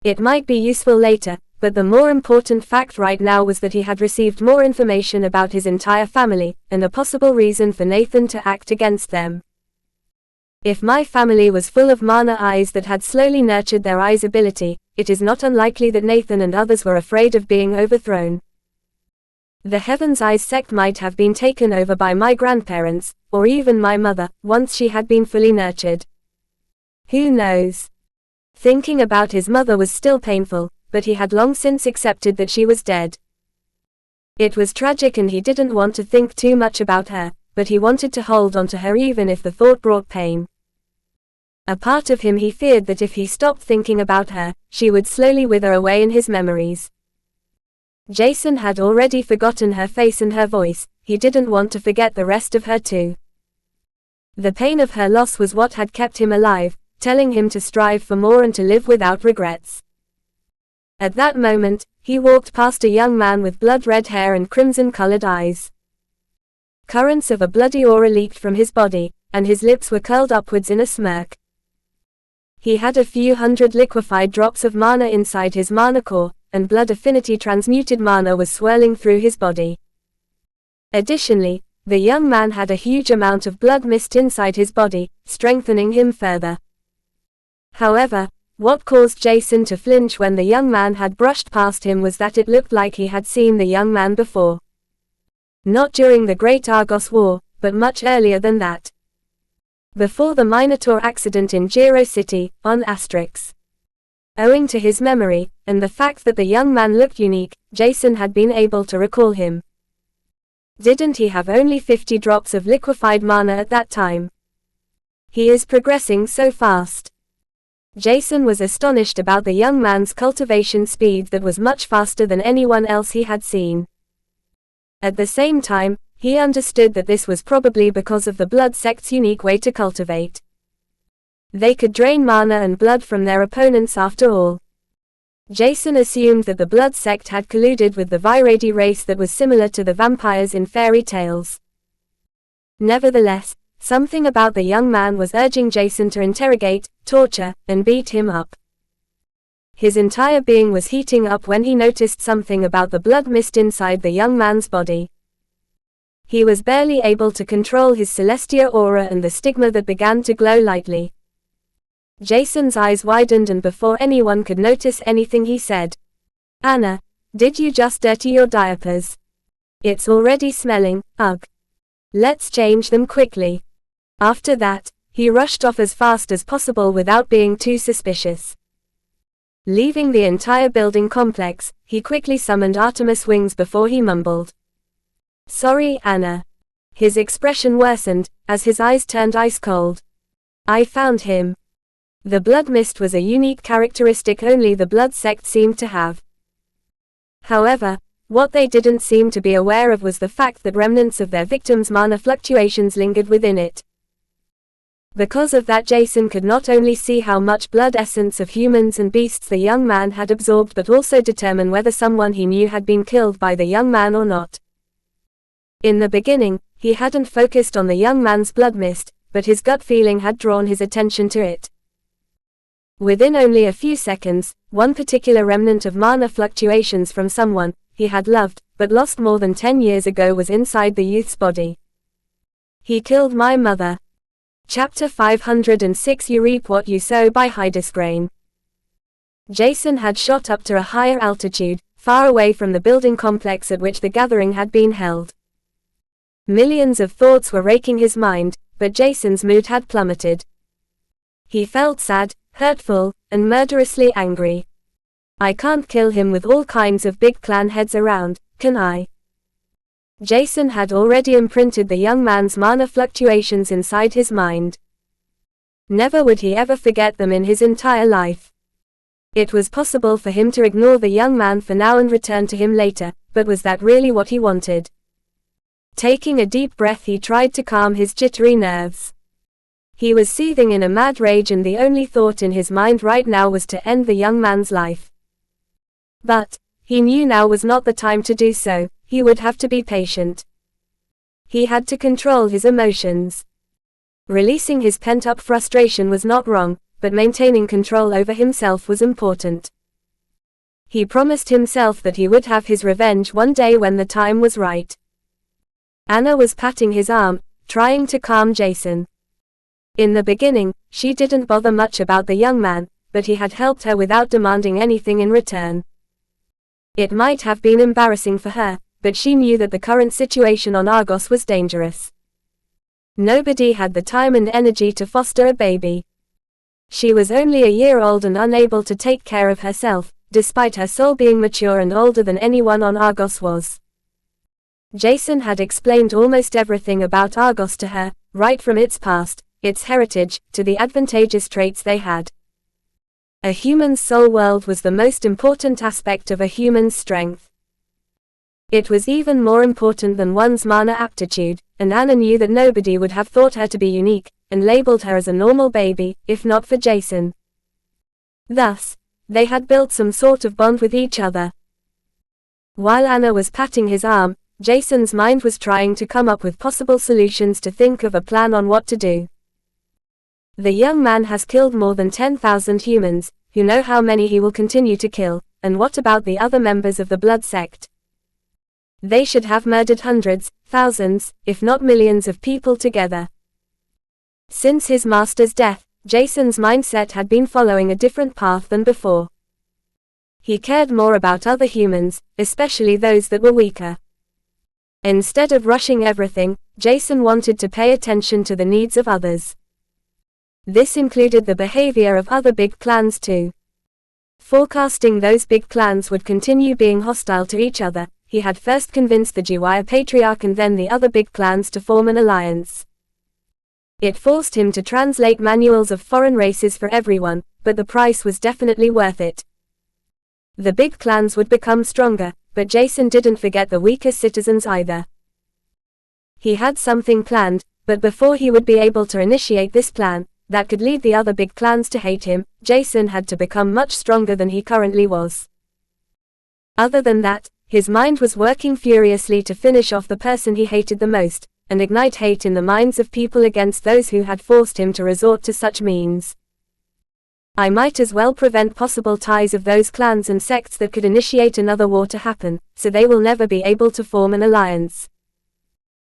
It might be useful later, but the more important fact right now was that he had received more information about his entire family, and a possible reason for Nathan to act against them. If my family was full of mana eyes that had slowly nurtured their eyes ability, it is not unlikely that Nathan and others were afraid of being overthrown. The Heaven's Eyes sect might have been taken over by my grandparents, or even my mother, once she had been fully nurtured. Who knows? Thinking about his mother was still painful, but he had long since accepted that she was dead. It was tragic and he didn't want to think too much about her, but he wanted to hold on to her even if the thought brought pain. A part of him he feared that if he stopped thinking about her, she would slowly wither away in his memories. Jason had already forgotten her face and her voice, he didn't want to forget the rest of her too. The pain of her loss was what had kept him alive, telling him to strive for more and to live without regrets. At that moment, he walked past a young man with blood-red hair and crimson-colored eyes. Currents of a bloody aura leaked from his body, and his lips were curled upwards in a smirk. He had a few hundred liquefied drops of mana inside his mana core, and blood affinity transmuted mana was swirling through his body. Additionally, the young man had a huge amount of blood mist inside his body, strengthening him further. However, what caused Jason to flinch when the young man had brushed past him was that it looked like he had seen the young man before. Not during the Great Argos War, but much earlier than that. Before the Minotaur accident in Giro City, on Asterix. Owing to his memory, and the fact that the young man looked unique, Jason had been able to recall him. Didn't he have only 50 drops of liquefied mana at that time? He is progressing so fast. Jason was astonished about the young man's cultivation speed that was much faster than anyone else he had seen. At the same time, he understood that this was probably because of the blood sect's unique way to cultivate. They could drain mana and blood from their opponents after all. Jason assumed that the blood sect had colluded with the Viradi race that was similar to the vampires in fairy tales. Nevertheless, something about the young man was urging Jason to interrogate, torture, and beat him up. His entire being was heating up when he noticed something about the blood mist inside the young man's body. He was barely able to control his Celestia aura and the stigma that began to glow lightly. Jason's eyes widened and before anyone could notice anything he said, "Anna, did you just dirty your diapers? It's already smelling, ugh. Let's change them quickly." After that, he rushed off as fast as possible without being too suspicious. Leaving the entire building complex, he quickly summoned Artemis wings before he mumbled, "Sorry, Anna." His expression worsened, as his eyes turned ice cold. "I found him." The blood mist was a unique characteristic only the blood sect seemed to have. However, What they didn't seem to be aware of was the fact that remnants of their victim's mana fluctuations lingered within it. Because of that, Jason could not only see how much blood essence of humans and beasts the young man had absorbed, but also determine whether someone he knew had been killed by the young man or not. In the beginning, he hadn't focused on the young man's blood mist, but his gut feeling had drawn his attention to it. Within only a few seconds, one particular remnant of mana fluctuations from someone he had loved, but lost more than 10 years ago was inside the youth's body. He killed my mother. Chapter 506 You Reap What You Sow by Hydesgrain. Jason had shot up to a higher altitude, far away from the building complex at which the gathering had been held. Millions of thoughts were raking his mind, but Jason's mood had plummeted. He felt sad, hurtful, and murderously angry. I can't kill him with all kinds of big clan heads around, can I? Jason had already imprinted the young man's mana fluctuations inside his mind. Never would he ever forget them in his entire life. It was possible for him to ignore the young man for now and return to him later, but was that really what he wanted? Taking a deep breath, he tried to calm his jittery nerves. He was seething in a mad rage, and the only thought in his mind right now was to end the young man's life. But he knew now was not the time to do so. He would have to be patient. He had to control his emotions. Releasing his pent-up frustration was not wrong, but maintaining control over himself was important. He promised himself that he would have his revenge one day when the time was right. Anna was patting his arm, trying to calm Jason. In the beginning, she didn't bother much about the young man, but he had helped her without demanding anything in return. It might have been embarrassing for her, but she knew that the current situation on Argos was dangerous. Nobody had the time and energy to foster a baby. She was only a year old and unable to take care of herself, despite her soul being mature and older than anyone on Argos was. Jason had explained almost everything about Argos to her, right from its past, its heritage, to the advantageous traits they had. A human's soul world was the most important aspect of a human's strength. It was even more important than one's mana aptitude, and Anna knew that nobody would have thought her to be unique, and labeled her as a normal baby, if not for Jason. Thus, they had built some sort of bond with each other. While Anna was patting his arm, Jason's mind was trying to come up with possible solutions, to think of a plan on what to do. The young man has killed more than 10,000 humans, who know how many he will continue to kill, and what about the other members of the blood sect? They should have murdered hundreds, thousands, if not millions of people together. Since his master's death, Jason's mindset had been following a different path than before. He cared more about other humans, especially those that were weaker. Instead of rushing everything, Jason wanted to pay attention to the needs of others. This included the behavior of other big clans too. Forecasting those big clans would continue being hostile to each other, he had first convinced the Jiwaya Patriarch and then the other big clans to form an alliance. It forced him to translate manuals of foreign races for everyone, but the price was definitely worth it. The big clans would become stronger, but Jason didn't forget the weaker citizens either. He had something planned, but before he would be able to initiate this plan, that could lead the other big clans to hate him, Jason had to become much stronger than he currently was. Other than that, his mind was working furiously to finish off the person he hated the most, and ignite hate in the minds of people against those who had forced him to resort to such means. I might as well prevent possible ties of those clans and sects that could initiate another war to happen, so they will never be able to form an alliance.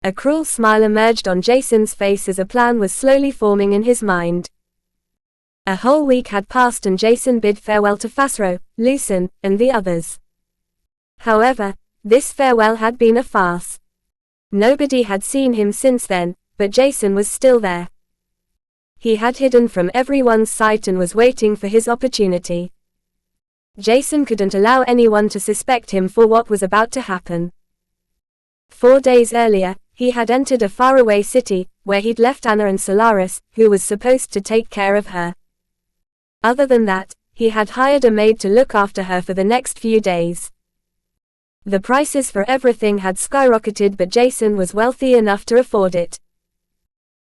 A cruel smile emerged on Jason's face as a plan was slowly forming in his mind. A whole week had passed and Jason bid farewell to Fasro, Lucen, and the others. However, this farewell had been a farce. Nobody had seen him since then, but Jason was still there. He had hidden from everyone's sight and was waiting for his opportunity. Jason couldn't allow anyone to suspect him for what was about to happen. 4 days earlier, he had entered a faraway city, where he'd left Anna and Solaris, who was supposed to take care of her. Other than that, he had hired a maid to look after her for the next few days. The prices for everything had skyrocketed, but Jason was wealthy enough to afford it.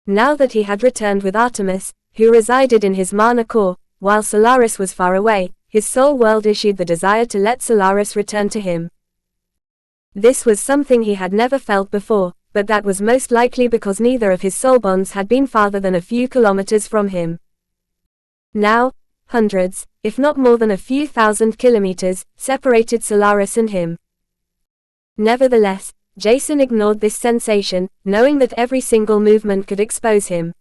Now that he had returned with Artemis, who resided in his mana core, while Solaris was far away, his soul world issued the desire to let Solaris return to him. This was something he had never felt before, but that was most likely because neither of his soul bonds had been farther than a few kilometers from him. Now, hundreds, if not more than a few thousand kilometers, separated Solaris and him. Nevertheless, Jason ignored this sensation, knowing that every single movement could expose him.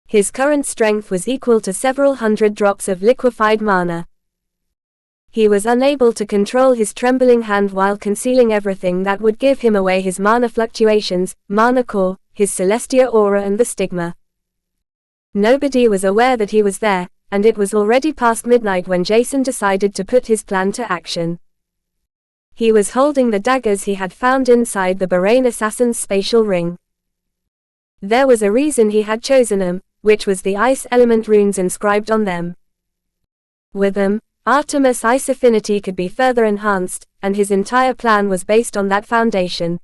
His current strength was equal to several hundred drops of liquefied mana. He was unable to control his trembling hand while concealing everything that would give him away: his mana fluctuations, mana core, his Celestia aura and the stigma. Nobody was aware that he was there, and it was already past midnight when Jason decided to put his plan to action. He was holding the daggers he had found inside the Bahrain assassin's spatial ring. There was a reason he had chosen them, which was the ice element runes inscribed on them. With them, Artemis' ice affinity could be further enhanced, and his entire plan was based on that foundation.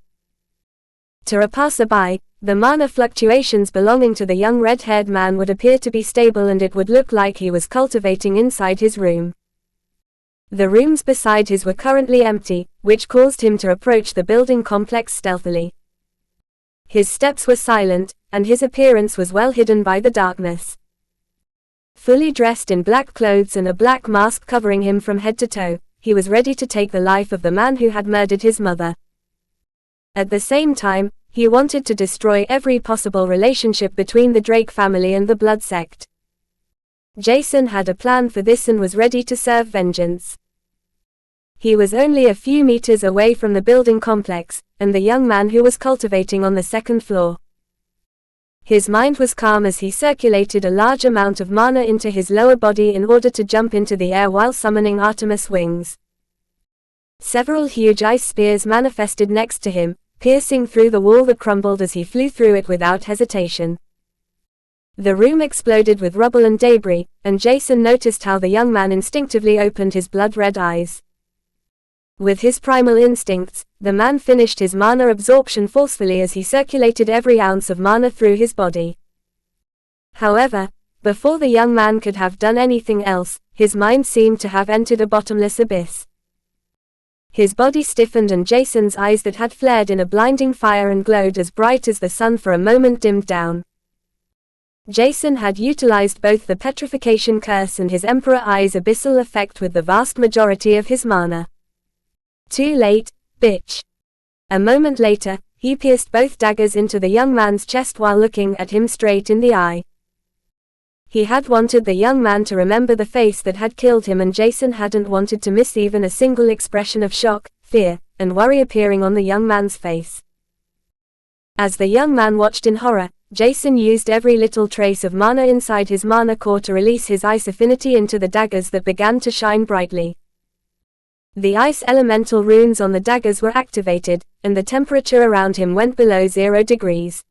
To a passerby, the mana fluctuations belonging to the young red-haired man would appear to be stable, and it would look like he was cultivating inside his room. The rooms beside his were currently empty, which caused him to approach the building complex stealthily. His steps were silent, and his appearance was well hidden by the darkness. Fully dressed in black clothes and a black mask covering him from head to toe, he was ready to take the life of the man who had murdered his mother. At the same time, he wanted to destroy every possible relationship between the Drake family and the Blood Sect. Jason had a plan for this and was ready to serve vengeance. He was only a few meters away from the building complex, and the young man who was cultivating on the second floor. His mind was calm as he circulated a large amount of mana into his lower body in order to jump into the air while summoning Artemis' wings. Several huge ice spears manifested next to him, piercing through the wall that crumbled as he flew through it without hesitation. The room exploded with rubble and debris, and Jason noticed how the young man instinctively opened his blood-red eyes. With his primal instincts, the man finished his mana absorption forcefully as he circulated every ounce of mana through his body. However, before the young man could have done anything else, his mind seemed to have entered a bottomless abyss. His body stiffened and Jason's eyes that had flared in a blinding fire and glowed as bright as the sun for a moment dimmed down. Jason had utilized both the petrification curse and his Emperor Eyes abyssal effect with the vast majority of his mana. Too late, bitch. A moment later, he pierced both daggers into the young man's chest while looking at him straight in the eye. He had wanted the young man to remember the face that had killed him, and Jason hadn't wanted to miss even a single expression of shock, fear, and worry appearing on the young man's face. As the young man watched in horror, Jason used every little trace of mana inside his mana core to release his ice affinity into the daggers that began to shine brightly. The ice elemental runes on the daggers were activated, and the temperature around him went below 0 degrees.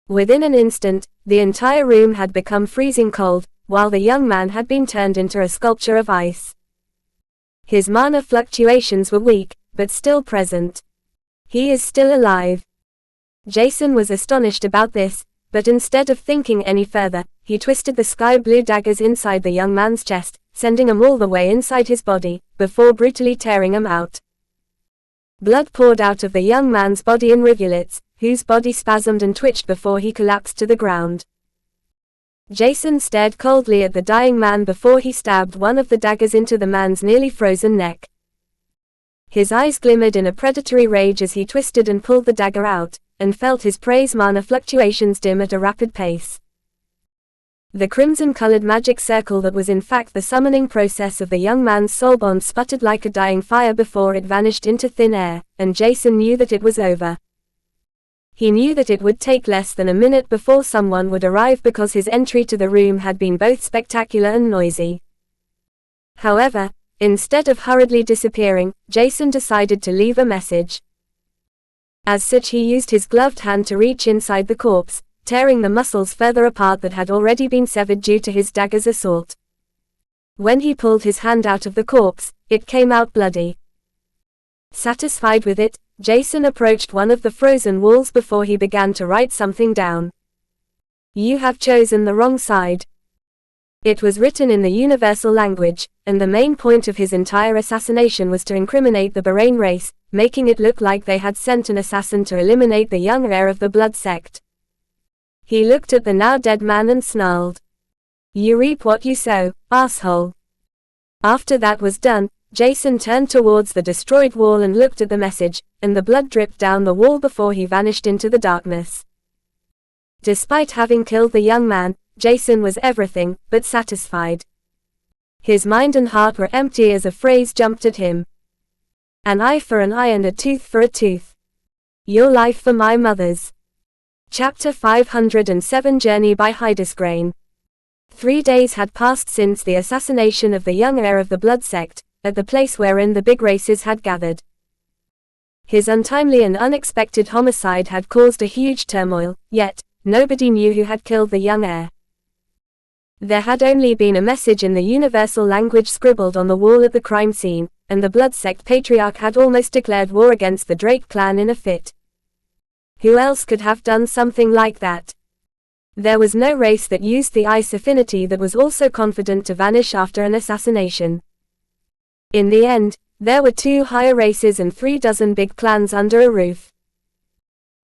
Within an instant, the entire room had become freezing cold, while the young man had been turned into a sculpture of ice. His mana fluctuations were weak, but still present. He is still alive. Jason was astonished about this, but instead of thinking any further, he twisted the sky blue daggers inside the young man's chest, sending them all the way inside his body, before brutally tearing them out. Blood poured out of the young man's body in rivulets, whose body spasmed and twitched before he collapsed to the ground. Jason stared coldly at the dying man before he stabbed one of the daggers into the man's nearly frozen neck. His eyes glimmered in a predatory rage as he twisted and pulled the dagger out, and felt his prey's mana fluctuations dim at a rapid pace. The crimson-colored magic circle that was in fact the summoning process of the young man's soulbond sputtered like a dying fire before it vanished into thin air, and Jason knew that it was over. He knew that it would take less than a minute before someone would arrive because his entry to the room had been both spectacular and noisy. However, instead of hurriedly disappearing, Jason decided to leave a message. As such, he used his gloved hand to reach inside the corpse, tearing the muscles further apart that had already been severed due to his dagger's assault. When he pulled his hand out of the corpse, it came out bloody. Satisfied with it, Jason approached one of the frozen walls before he began to write something down. "You have chosen the wrong side." It was written in the universal language, and the main point of his entire assassination was to incriminate the Bahrain race, making it look like they had sent an assassin to eliminate the young heir of the blood sect. He looked at the now dead man and snarled, "You reap what you sow, asshole." After that was done, Jason turned towards the destroyed wall and looked at the message, and the blood dripped down the wall before he vanished into the darkness. Despite having killed the young man, Jason was everything but satisfied. His mind and heart were empty as a phrase jumped at him. "An eye for an eye and a tooth for a tooth. Your life for my mother's." Chapter 507 Journey by Hydesgrain. 3 days had passed since the assassination of the young heir of the blood sect, at the place wherein the big races had gathered. His untimely and unexpected homicide had caused a huge turmoil, yet nobody knew who had killed the young heir. There had only been a message in the universal language scribbled on the wall at the crime scene, and the blood sect patriarch had almost declared war against the Drake clan in a fit. Who else could have done something like that? There was no race that used the ice affinity that was also confident to vanish after an assassination. In the end, there were 2 higher races and 3 dozen big clans under a roof.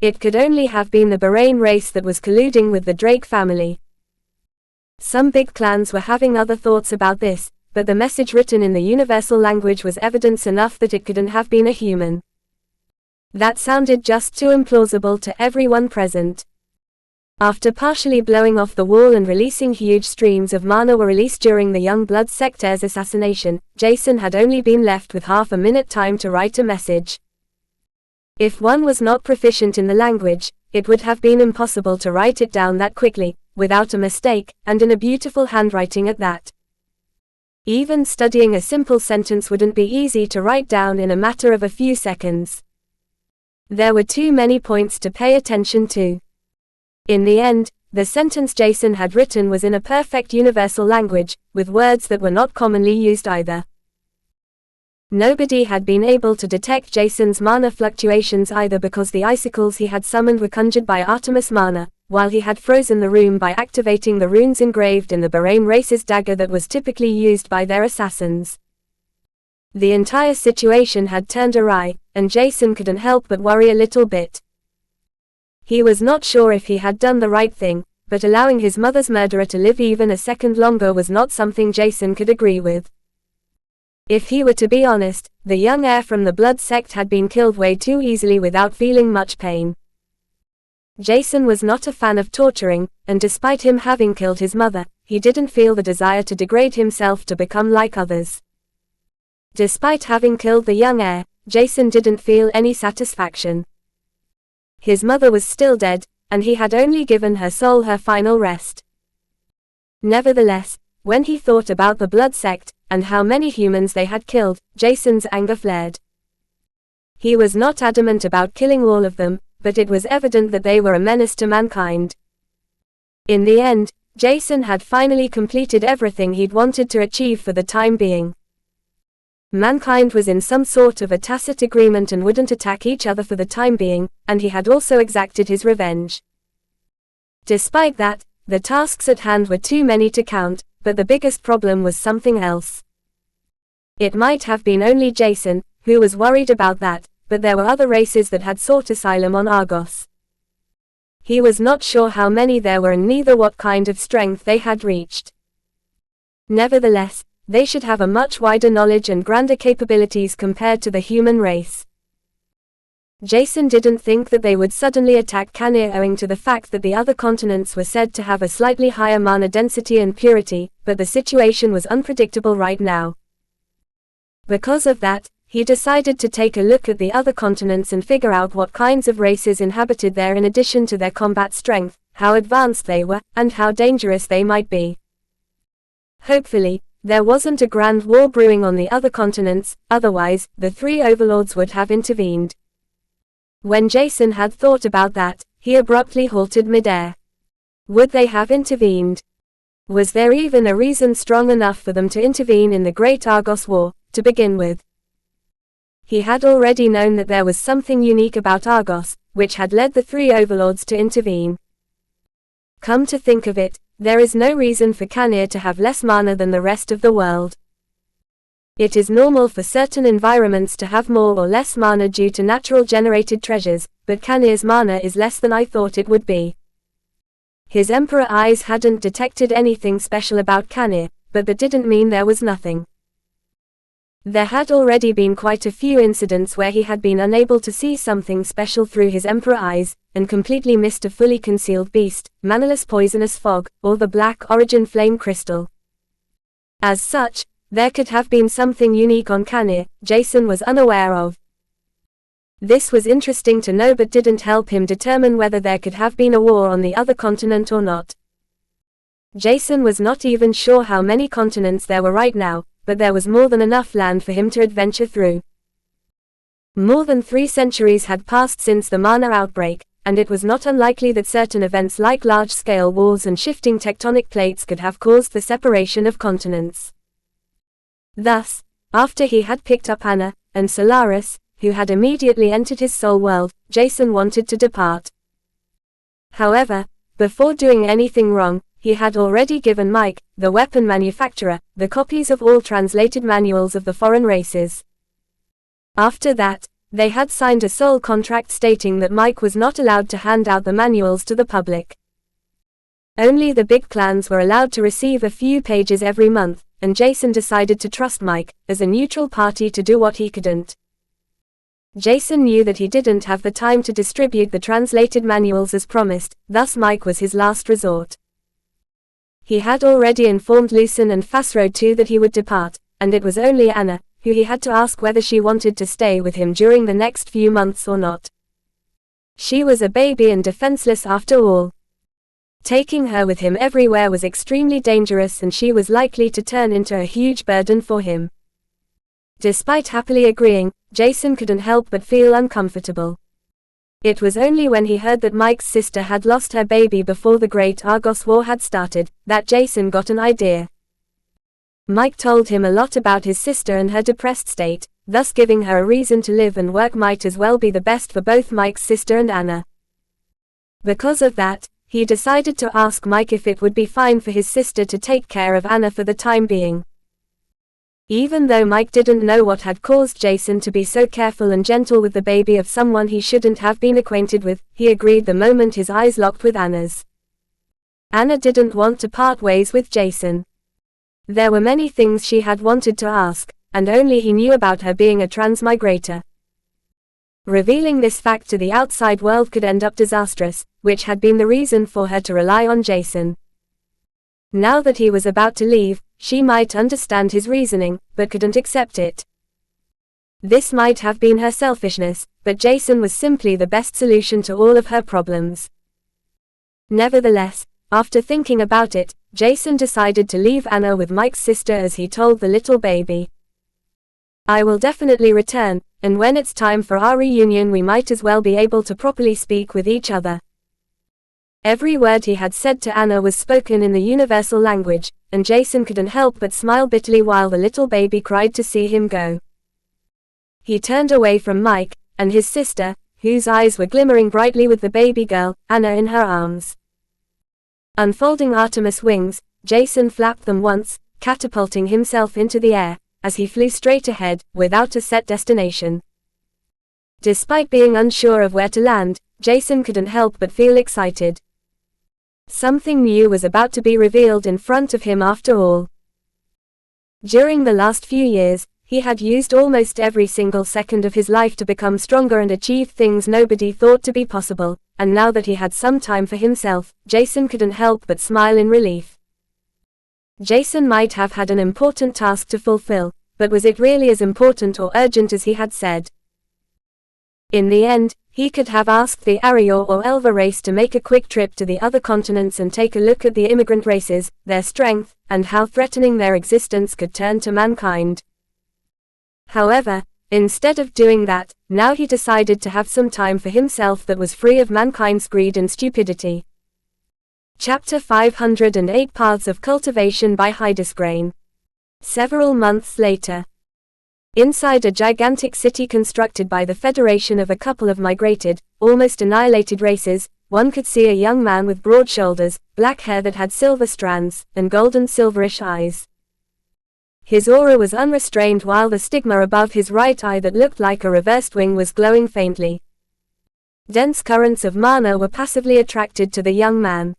It could only have been the Bahrain race that was colluding with the Drake family. Some big clans were having other thoughts about this, but the message written in the universal language was evidence enough that it couldn't have been a human. That sounded just too implausible to everyone present. After partially blowing off the wall and releasing huge streams of mana were released during the young blood sect heir's assassination, Jason had only been left with half a minute time to write a message. If one was not proficient in the language, it would have been impossible to write it down that quickly, without a mistake, and in a beautiful handwriting at that. Even studying a simple sentence wouldn't be easy to write down in a matter of a few seconds. There were too many points to pay attention to. In the end, the sentence Jason had written was in a perfect universal language, with words that were not commonly used either. Nobody had been able to detect Jason's mana fluctuations either because the icicles he had summoned were conjured by Artemis mana, while he had frozen the room by activating the runes engraved in the Bahrain race's dagger that was typically used by their assassins. The entire situation had turned awry, and Jason couldn't help but worry a little bit. He was not sure if he had done the right thing, but allowing his mother's murderer to live even a second longer was not something Jason could agree with. If he were to be honest, the young heir from the blood sect had been killed way too easily without feeling much pain. Jason was not a fan of torturing, and despite him having killed his mother, he didn't feel the desire to degrade himself to become like others. Despite having killed the young heir, Jason didn't feel any satisfaction. His mother was still dead, and he had only given her soul her final rest. Nevertheless, when he thought about the blood sect, and how many humans they had killed, Jason's anger flared. He was not adamant about killing all of them, but it was evident that they were a menace to mankind. In the end, Jason had finally completed everything he'd wanted to achieve for the time being. Mankind was in some sort of a tacit agreement and wouldn't attack each other for the time being, and he had also exacted his revenge. Despite that, the tasks at hand were too many to count, but the biggest problem was something else. It might have been only Jason, who was worried about that, but there were other races that had sought asylum on Argos. He was not sure how many there were and neither what kind of strength they had reached. Nevertheless, they should have a much wider knowledge and grander capabilities compared to the human race. Jason didn't think that they would suddenly attack Canir owing to the fact that the other continents were said to have a slightly higher mana density and purity, but the situation was unpredictable right now. Because of that, he decided to take a look at the other continents and figure out what kinds of races inhabited there in addition to their combat strength, how advanced they were, and how dangerous they might be. Hopefully, there wasn't a grand war brewing on the other continents, otherwise, the 3 overlords would have intervened. When Jason had thought about that, he abruptly halted midair. Would they have intervened? Was there even a reason strong enough for them to intervene in the Great Argos War, to begin with? he had already known that there was something unique about Argos, which had led the three overlords to intervene. Come to think of it, there is no reason for Canir to have less mana than the rest of the world. It is normal for certain environments to have more or less mana due to natural generated treasures, but Canir's mana is less than I thought it would be. His Emperor eyes hadn't detected anything special about Canir, but that didn't mean there was nothing. There had already been quite a few incidents where he had been unable to see something special through his Emperor eyes, and completely missed a fully concealed beast, manaless poisonous fog, or the black origin flame crystal. As such, there could have been something unique on Canir, Jason was unaware of. This was interesting to know but didn't help him determine whether there could have been a war on the other continent or not. Jason was not even sure how many continents there were right now, but there was more than enough land for him to adventure through. More than 3 centuries had passed since the Mana outbreak, and it was not unlikely that certain events like large-scale wars and shifting tectonic plates could have caused the separation of continents. Thus, after he had picked up Anna, and Solaris, who had immediately entered his soul world, Jason wanted to depart. However, before doing anything wrong, he had already given Mike, the weapon manufacturer, the copies of all translated manuals of the foreign races. After that, they had signed a soul contract stating that Mike was not allowed to hand out the manuals to the public. Only the big clans were allowed to receive a few pages every month, and Jason decided to trust Mike, as a neutral party, to do what he couldn't. Jason knew that he didn't have the time to distribute the translated manuals as promised, thus Mike was his last resort. He had already informed Lucen and Fasro too that he would depart, and it was only Anna, who he had to ask whether she wanted to stay with him during the next few months or not. She was a baby and defenseless after all. Taking her with him everywhere was extremely dangerous and she was likely to turn into a huge burden for him. Despite happily agreeing, Jason couldn't help but feel uncomfortable. It was only when he heard that Mike's sister had lost her baby before the Great Argos War had started, that Jason got an idea. Mike told him a lot about his sister and her depressed state, thus giving her a reason to live and work might as well be the best for both Mike's sister and Anna. Because of that, he decided to ask Mike if it would be fine for his sister to take care of Anna for the time being. Even though Mike didn't know what had caused Jason to be so careful and gentle with the baby of someone he shouldn't have been acquainted with, he agreed the moment his eyes locked with Anna's. Anna didn't want to part ways with Jason. There were many things she had wanted to ask, and only he knew about her being a transmigrator. Revealing this fact to the outside world could end up disastrous, which had been the reason for her to rely on Jason. Now that he was about to leave, she might understand his reasoning, but couldn't accept it. This might have been her selfishness, but Jason was simply the best solution to all of her problems. Nevertheless, after thinking about it, Jason decided to leave Anna with Mike's sister as he told the little baby. "I will definitely return, and when it's time for our reunion we might as well be able to properly speak with each other." Every word he had said to Anna was spoken in the universal language, and Jason couldn't help but smile bitterly while the little baby cried to see him go. He turned away from Mike, and his sister, whose eyes were glimmering brightly with the baby girl, Anna in her arms. Unfolding Artemis wings, Jason flapped them once, catapulting himself into the air, as he flew straight ahead, without a set destination. Despite being unsure of where to land, Jason couldn't help but feel excited. Something new was about to be revealed in front of him after all. During the last few years, he had used almost every single second of his life to become stronger and achieve things nobody thought to be possible, and now that he had some time for himself, Jason couldn't help but smile in relief. Jason might have had an important task to fulfill, but was it really as important or urgent as he had said? In the end, he could have asked the Arior or Elva race to make a quick trip to the other continents and take a look at the immigrant races, their strength, and how threatening their existence could turn to mankind. However, instead of doing that, now he decided to have some time for himself that was free of mankind's greed and stupidity. Chapter 508 Paths of Cultivation by Hydesgrain. Several months later. Inside a gigantic city constructed by the federation of a couple of migrated, almost annihilated races, one could see a young man with broad shoulders, black hair that had silver strands, and golden silverish eyes. His aura was unrestrained while the stigma above his right eye that looked like a reversed wing was glowing faintly. Dense currents of mana were passively attracted to the young man.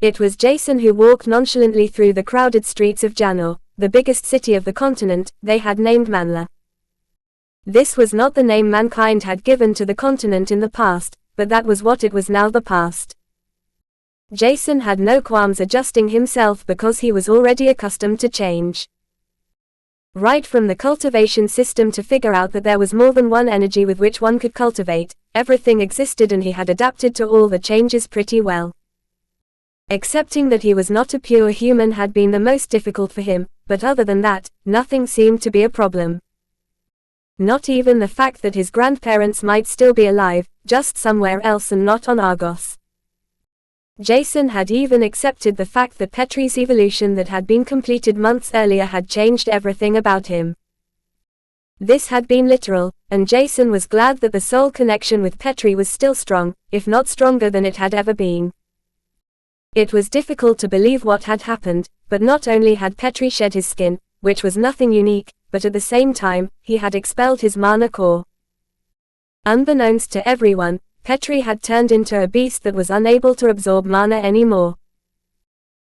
It was Jason who walked nonchalantly through the crowded streets of Janor, the biggest city of the continent they had named Manla. This was not the name mankind had given to the continent in the past, but that was what it was now, the past. Jason had no qualms adjusting himself because he was already accustomed to change. Right from the cultivation system to figure out that there was more than one energy with which one could cultivate, everything existed and he had adapted to all the changes pretty well. Accepting that he was not a pure human had been the most difficult for him, but other than that, nothing seemed to be a problem. Not even the fact that his grandparents might still be alive, just somewhere else and not on Argos. Jason had even accepted the fact that Petri's evolution that had been completed months earlier had changed everything about him. This had been literal, and Jason was glad that the soul connection with Petri was still strong, if not stronger than it had ever been. It was difficult to believe what had happened, but not only had Petri shed his skin, which was nothing unique, but at the same time, he had expelled his mana core. Unbeknownst to everyone, Petri had turned into a beast that was unable to absorb mana anymore.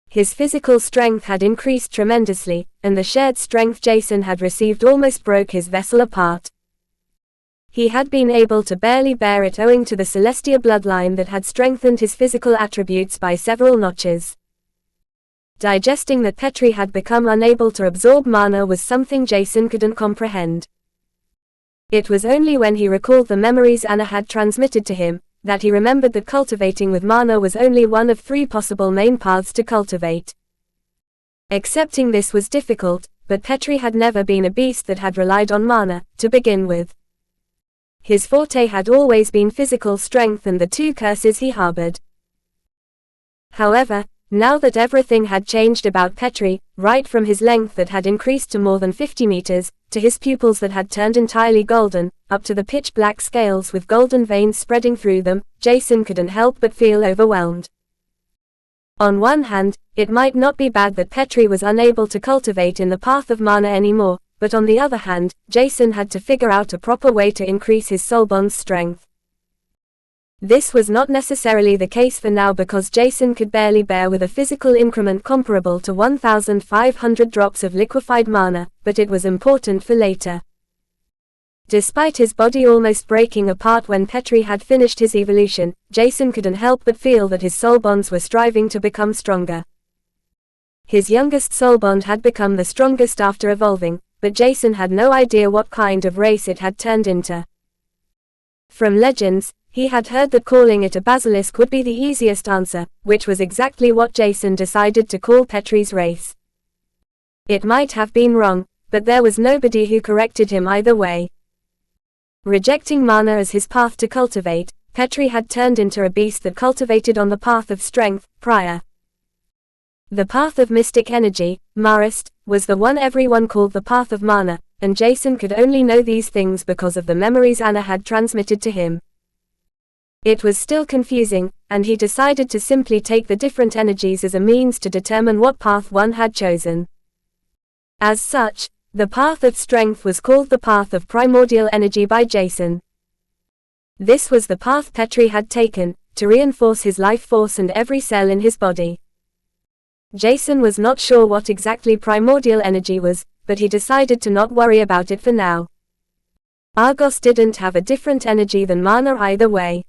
His physical strength had increased tremendously, and the shared strength Jason had received almost broke his vessel apart. He had been able to barely bear it owing to the Celestia bloodline that had strengthened his physical attributes by several notches. Digesting that Petri had become unable to absorb mana was something Jason couldn't comprehend. It was only when he recalled the memories Anna had transmitted to him, that he remembered that cultivating with mana was only one of 3 possible main paths to cultivate. Accepting this was difficult, but Petri had never been a beast that had relied on mana, to begin with. His forte had always been physical strength and the 2 curses he harbored. However, now that everything had changed about Petri, right from his length that had increased to more than 50 meters, to his pupils that had turned entirely golden, up to the pitch-black scales with golden veins spreading through them, Jason couldn't help but feel overwhelmed. On one hand, it might not be bad that Petri was unable to cultivate in the path of mana anymore, but on the other hand, Jason had to figure out a proper way to increase his soulbond's strength. This was not necessarily the case for now because Jason could barely bear with a physical increment comparable to 1,500 drops of liquefied mana, but it was important for later. Despite his body almost breaking apart when Petri had finished his evolution, Jason couldn't help but feel that his soul bonds were striving to become stronger. His youngest soul bond had become the strongest after evolving, but Jason had no idea what kind of race it had turned into. From legends, he had heard that calling it a basilisk would be the easiest answer, which was exactly what Jason decided to call Petri's race. It might have been wrong, but there was nobody who corrected him either way. Rejecting mana as his path to cultivate, Petri had turned into a beast that cultivated on the path of strength, prior. The path of mystic energy, Marist, was the one everyone called the path of mana, and Jason could only know these things because of the memories Anna had transmitted to him. It was still confusing, and he decided to simply take the different energies as a means to determine what path one had chosen. As such, the path of strength was called the path of primordial energy by Jason. This was the path Petri had taken, to reinforce his life force and every cell in his body. Jason was not sure what exactly primordial energy was, but he decided to not worry about it for now. Argos didn't have a different energy than mana either way.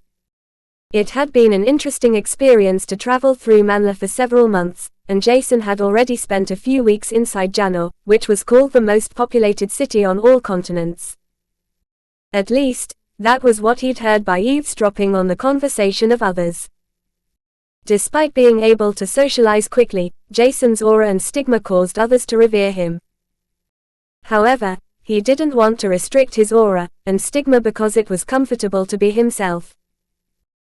It had been an interesting experience to travel through Manla for several months, and Jason had already spent a few weeks inside Janor, which was called the most populated city on all continents. At least, that was what he'd heard by eavesdropping on the conversation of others. Despite being able to socialize quickly, Jason's aura and stigma caused others to revere him. However, he didn't want to restrict his aura and stigma because it was comfortable to be himself.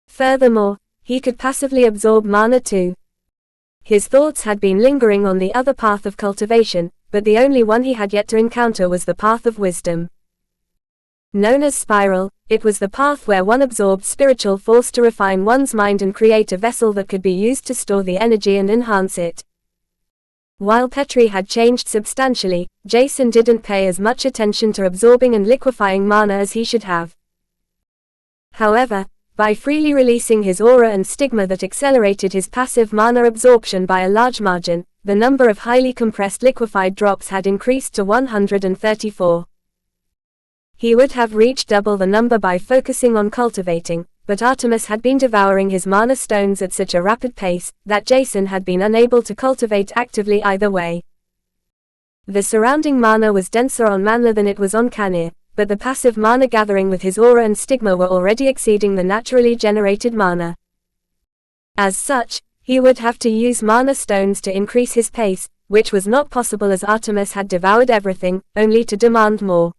Furthermore, he could passively absorb mana too. His thoughts had been lingering on the other path of cultivation, but the only one he had yet to encounter was the path of wisdom. Known as spiral, it was the path where one absorbed spiritual force to refine one's mind and create a vessel that could be used to store the energy and enhance it. While Petri had changed substantially, Jason didn't pay as much attention to absorbing and liquefying mana as he should have. However, by freely releasing his aura and stigma that accelerated his passive mana absorption by a large margin, the number of highly compressed liquefied drops had increased to 134. He would have reached double the number by focusing on cultivating, but Artemis had been devouring his mana stones at such a rapid pace that Jason had been unable to cultivate actively either way. The surrounding mana was denser on Manla than it was on Kanir, but the passive mana gathering with his aura and stigma were already exceeding the naturally generated mana. As such, he would have to use mana stones to increase his pace, which was not possible as Artemis had devoured everything, only to demand more.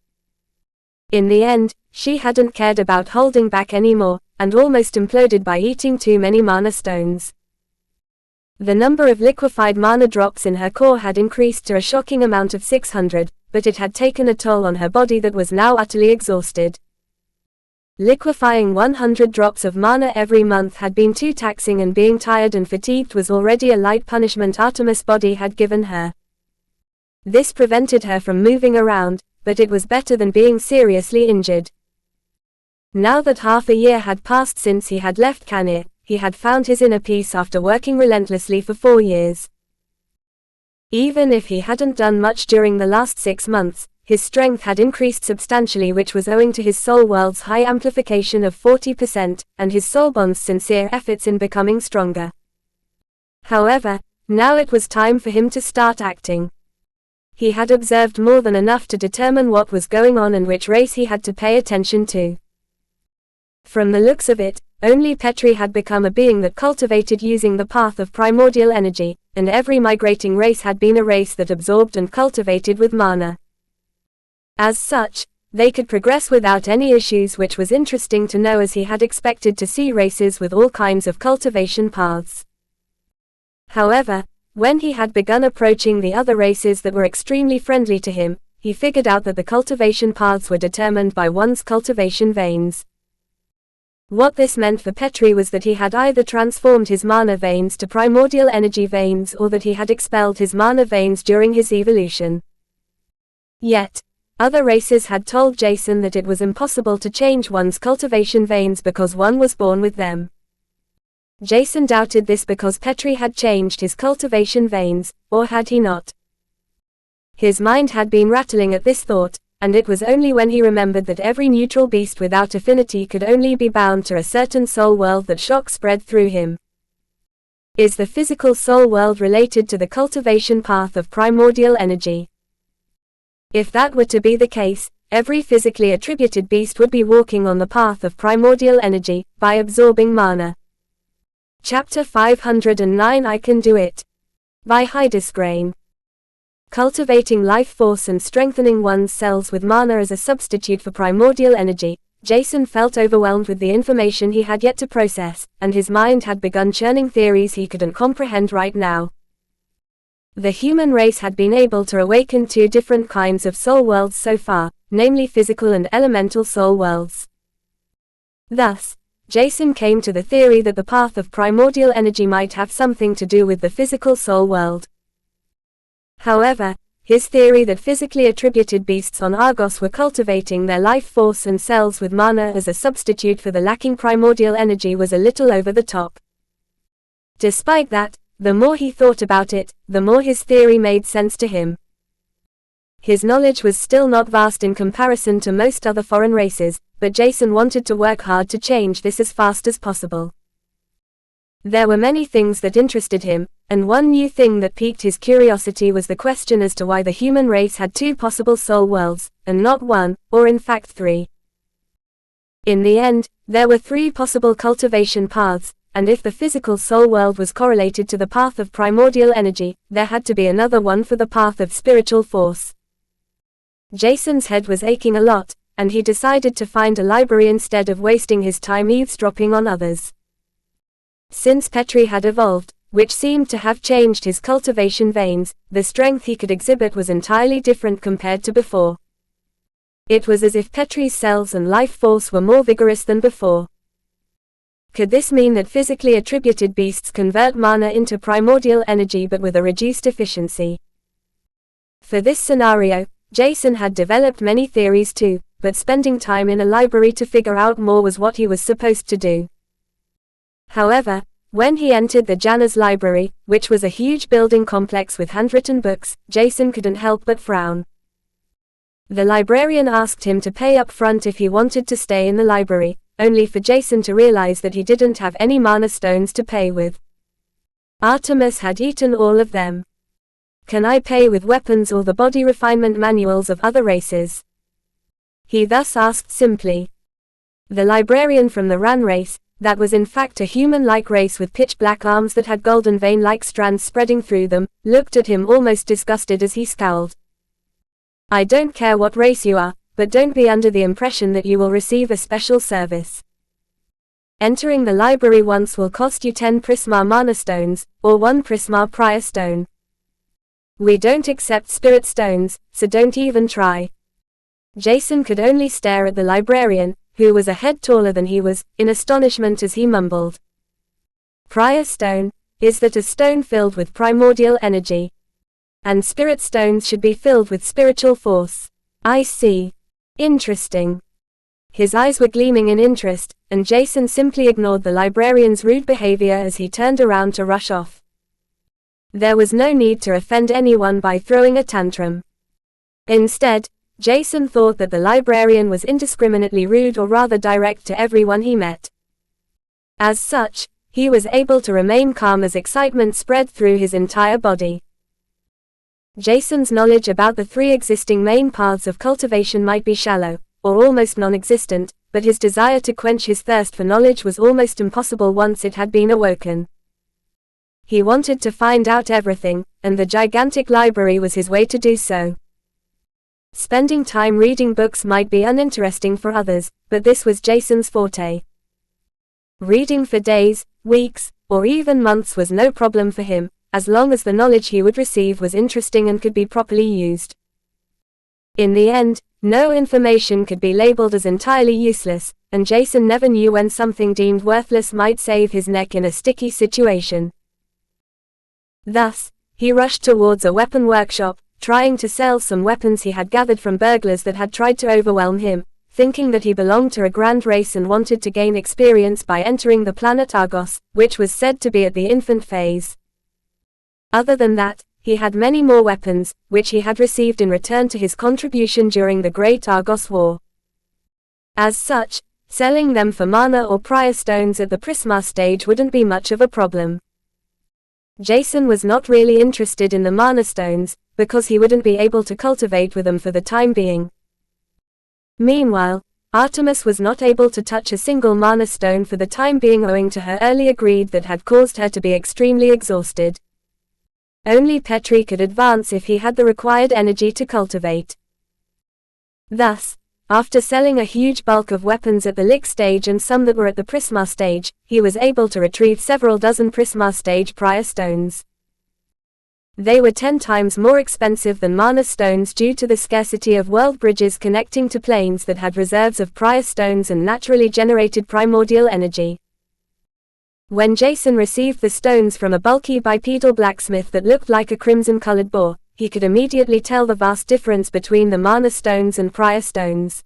In the end, she hadn't cared about holding back anymore, and almost imploded by eating too many mana stones. The number of liquefied mana drops in her core had increased to a shocking amount of 600, but it had taken a toll on her body that was now utterly exhausted. Liquefying 100 drops of mana every month had been too taxing, and being tired and fatigued was already a light punishment Artemis' body had given her. This prevented her from moving around, but it was better than being seriously injured. Now that half a year had passed since he had left Kanir, he had found his inner peace after working relentlessly for 4 years. Even if he hadn't done much during the last 6 months, his strength had increased substantially, which was owing to his soul world's high amplification of 40%, and his soulbond's sincere efforts in becoming stronger. However, now it was time for him to start acting. He had observed more than enough to determine what was going on and which race he had to pay attention to. From the looks of it, only Petri had become a being that cultivated using the path of primordial energy, and every migrating race had been a race that absorbed and cultivated with mana. As such, they could progress without any issues, which was interesting to know as he had expected to see races with all kinds of cultivation paths. However, when he had begun approaching the other races that were extremely friendly to him, he figured out that the cultivation paths were determined by one's cultivation veins. What this meant for Petri was that he had either transformed his mana veins to primordial energy veins or that he had expelled his mana veins during his evolution. Yet, other races had told Jason that it was impossible to change one's cultivation veins because one was born with them. Jason doubted this because Petri had changed his cultivation veins, or had he not? His mind had been rattling at this thought, and it was only when he remembered that every neutral beast without affinity could only be bound to a certain soul world that shock spread through him. Is the physical soul world related to the cultivation path of primordial energy? If that were to be the case, every physically attributed beast would be walking on the path of primordial energy, by absorbing mana. Chapter 509 I Can Do It. By Hydesgrain. Cultivating life force and strengthening one's cells with mana as a substitute for primordial energy, Jason felt overwhelmed with the information he had yet to process, and his mind had begun churning theories he couldn't comprehend right now. The human race had been able to awaken 2 different kinds of soul worlds so far, namely physical and elemental soul worlds. Thus, Jason came to the theory that the path of primordial energy might have something to do with the physical soul world. However, his theory that physically attributed beasts on Argos were cultivating their life force and cells with mana as a substitute for the lacking primordial energy was a little over the top. Despite that, the more he thought about it, the more his theory made sense to him. His knowledge was still not vast in comparison to most other foreign races, but Jason wanted to work hard to change this as fast as possible. There were many things that interested him, and one new thing that piqued his curiosity was the question as to why the human race had 2 possible soul worlds, and not 1, or in fact 3. In the end, there were 3 possible cultivation paths, and if the physical soul world was correlated to the path of primordial energy, there had to be another one for the path of spiritual force. Jason's head was aching a lot, and he decided to find a library instead of wasting his time eavesdropping on others. Since Petri had evolved, which seemed to have changed his cultivation veins. The strength he could exhibit was entirely different compared to before. It was as if Petri's cells and life force were more vigorous than before. Could this mean that physically attributed beasts convert mana into primordial energy but with a reduced efficiency? For this scenario, Jason had developed many theories too, but spending time in a library to figure out more was what he was supposed to do. However, when he entered the Janus Library, which was a huge building complex with handwritten books, Jason couldn't help but frown. The librarian asked him to pay up front if he wanted to stay in the library, only for Jason to realize that he didn't have any mana stones to pay with. Artemis had eaten all of them. Can I pay with weapons or the body refinement manuals of other races? He thus asked simply. The librarian from the Ran race, that was in fact a human-like race with pitch-black arms that had golden vein-like strands spreading through them, looked at him almost disgusted as he scowled. I don't care what race you are, but don't be under the impression that you will receive a special service. Entering the library once will cost you 10 Prisma mana stones, or 1 Prisma prior stone. We don't accept spirit stones, so don't even try. Jason could only stare at the librarian, who was a head taller than he was, in astonishment as he mumbled. Prior stone, is that a stone filled with primordial energy? And spirit stones should be filled with spiritual force. I see. Interesting. His eyes were gleaming in interest, and Jason simply ignored the librarian's rude behavior as he turned around to rush off. There was no need to offend anyone by throwing a tantrum. Instead, Jason thought that the librarian was indiscriminately rude or rather direct to everyone he met. As such, he was able to remain calm as excitement spread through his entire body. Jason's knowledge about the 3 existing main paths of cultivation might be shallow, or almost non-existent, but his desire to quench his thirst for knowledge was almost impossible once it had been awoken. He wanted to find out everything, and the gigantic library was his way to do so. Spending time reading books might be uninteresting for others, but this was Jason's forte. Reading for days, weeks, or even months was no problem for him, as long as the knowledge he would receive was interesting and could be properly used. In the end, no information could be labeled as entirely useless, and Jason never knew when something deemed worthless might save his neck in a sticky situation. Thus, he rushed towards a weapon workshop, trying to sell some weapons he had gathered from burglars that had tried to overwhelm him, thinking that he belonged to a grand race and wanted to gain experience by entering the planet Argos, which was said to be at the infant phase. Other than that, he had many more weapons, which he had received in return to his contribution during the Great Argos War. As such, selling them for mana or prior stones at the Prisma stage wouldn't be much of a problem. Jason was not really interested in the mana stones, because he wouldn't be able to cultivate with them for the time being. Meanwhile, Artemis was not able to touch a single mana stone for the time being owing to her earlier greed that had caused her to be extremely exhausted. Only Petri could advance if he had the required energy to cultivate. Thus, after selling a huge bulk of weapons at the Lick stage and some that were at the Prisma stage, he was able to retrieve several dozen Prisma stage prior stones. They were 10 times more expensive than mana stones due to the scarcity of world bridges connecting to planes that had reserves of prior stones and naturally generated primordial energy. When Jason received the stones from a bulky bipedal blacksmith that looked like a crimson-colored boar, he could immediately tell the vast difference between the mana stones and prior stones.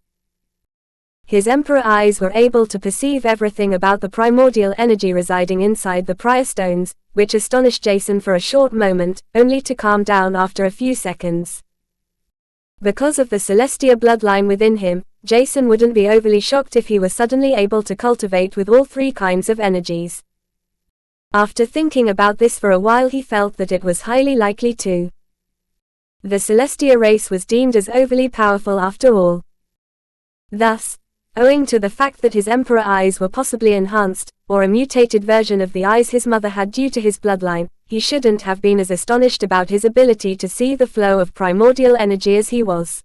His emperor eyes were able to perceive everything about the primordial energy residing inside the prior stones, which astonished Jason for a short moment, only to calm down after a few seconds. Because of the Celestia bloodline within him, Jason wouldn't be overly shocked if he were suddenly able to cultivate with all 3 kinds of energies. After thinking about this for a while, he felt that it was highly likely to. The Celestia race was deemed as overly powerful after all. Thus, owing to the fact that his emperor eyes were possibly enhanced, or a mutated version of the eyes his mother had due to his bloodline, he shouldn't have been as astonished about his ability to see the flow of primordial energy as he was.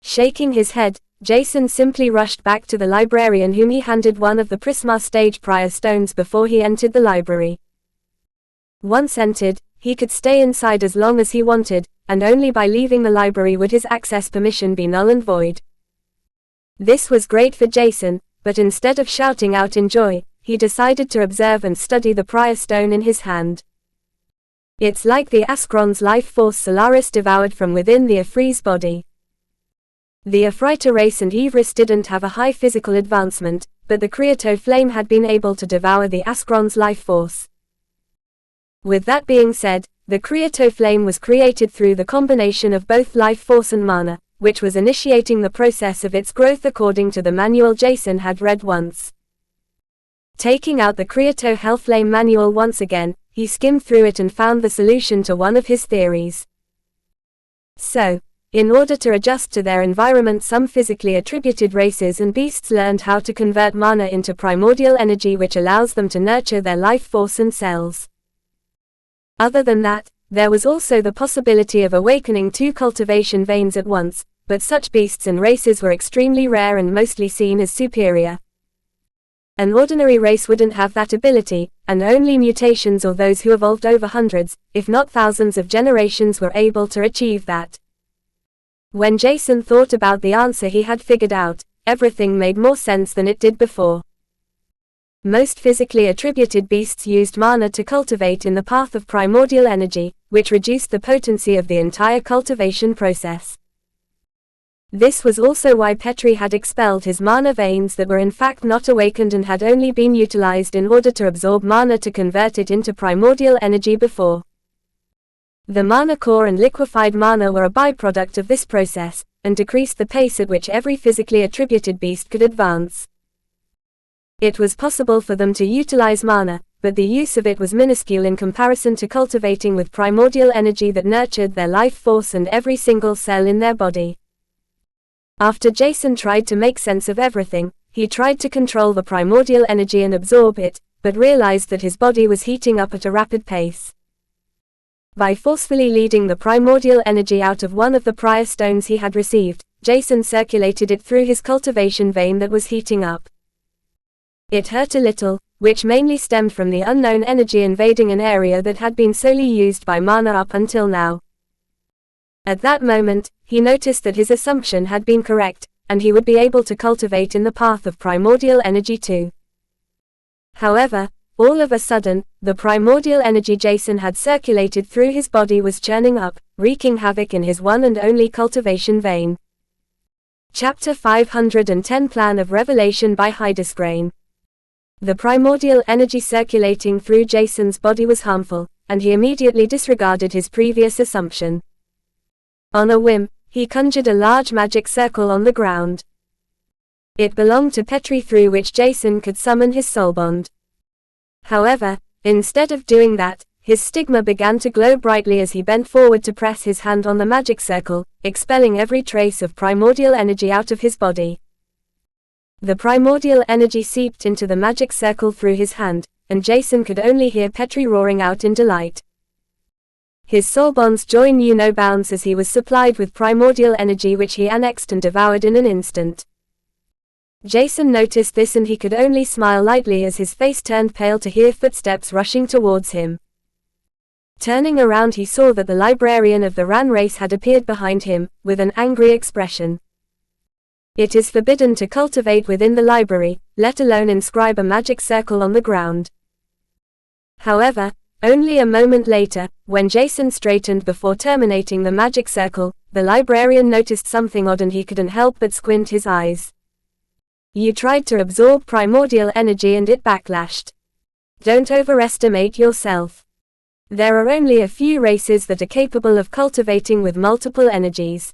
Shaking his head, Jason simply rushed back to the librarian, whom he handed one of the Prisma stage prior stones before he entered the library. Once entered, he could stay inside as long as he wanted, and only by leaving the library would his access permission be null and void. This was great for Jason, but instead of shouting out in joy, he decided to observe and study the prior stone in his hand. It's like the Ascron's life force Solaris devoured from within the Aphri's body. The Ephrita race and Ivris didn't have a high physical advancement, but the Creato flame had been able to devour the Ascron's life force. With that being said, the Creato flame was created through the combination of both life force and mana, which was initiating the process of its growth according to the manual Jason had read once. Taking out the Creato Hellflame manual once again, he skimmed through it and found the solution to one of his theories. So, in order to adjust to their environment, some physically attributed races and beasts learned how to convert mana into primordial energy, which allows them to nurture their life force and cells. Other than that, there was also the possibility of awakening two cultivation veins at once, but such beasts and races were extremely rare and mostly seen as superior. An ordinary race wouldn't have that ability, and only mutations or those who evolved over hundreds, if not thousands of generations were able to achieve that. When Jason thought about the answer he had figured out, everything made more sense than it did before. Most physically attributed beasts used mana to cultivate in the path of primordial energy, which reduced the potency of the entire cultivation process. This was also why Petri had expelled his mana veins that were in fact not awakened and had only been utilized in order to absorb mana to convert it into primordial energy before. The mana core and liquefied mana were a byproduct of this process, and decreased the pace at which every physically attributed beast could advance. It was possible for them to utilize mana, but the use of it was minuscule in comparison to cultivating with primordial energy that nurtured their life force and every single cell in their body. After Jason tried to make sense of everything, he tried to control the primordial energy and absorb it, but realized that his body was heating up at a rapid pace. By forcefully leading the primordial energy out of one of the prior stones he had received, Jason circulated it through his cultivation vein that was heating up. It hurt a little, which mainly stemmed from the unknown energy invading an area that had been solely used by mana up until now. At that moment, he noticed that his assumption had been correct, and he would be able to cultivate in the path of primordial energy too. However, all of a sudden, the primordial energy Jason had circulated through his body was churning up, wreaking havoc in his one and only cultivation vein. Chapter 510 Plan of Revelation by Hydesgrain. The primordial energy circulating through Jason's body was harmful, and he immediately disregarded his previous assumption. On a whim, he conjured a large magic circle on the ground. It belonged to Petri, through which Jason could summon his soul bond. However, instead of doing that, his stigma began to glow brightly as he bent forward to press his hand on the magic circle, expelling every trace of primordial energy out of his body. The primordial energy seeped into the magic circle through his hand, and Jason could only hear Petri roaring out in delight. His soul bond's joy knew no bounds as he was supplied with primordial energy, which he annexed and devoured in an instant. Jason noticed this, and he could only smile lightly as his face turned pale to hear footsteps rushing towards him. Turning around, he saw that the librarian of the Ran race had appeared behind him, with an angry expression. It is forbidden to cultivate within the library, let alone inscribe a magic circle on the ground. However, only a moment later, when Jason straightened before terminating the magic circle, the librarian noticed something odd and he couldn't help but squint his eyes. You tried to absorb primordial energy and it backlashed. Don't overestimate yourself. There are only a few races that are capable of cultivating with multiple energies.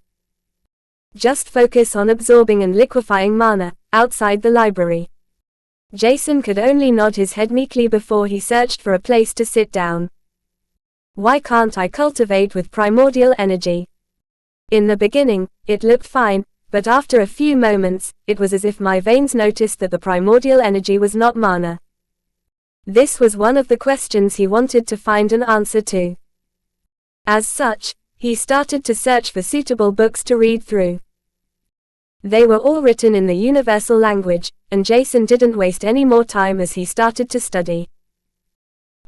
Just focus on absorbing and liquefying mana, outside the library. Jason could only nod his head meekly before he searched for a place to sit down. Why can't I cultivate with primordial energy? In the beginning, it looked fine, but after a few moments, it was as if my veins noticed that the primordial energy was not mana. This was one of the questions he wanted to find an answer to. As such, he started to search for suitable books to read through. They were all written in the universal language, and Jason didn't waste any more time as he started to study.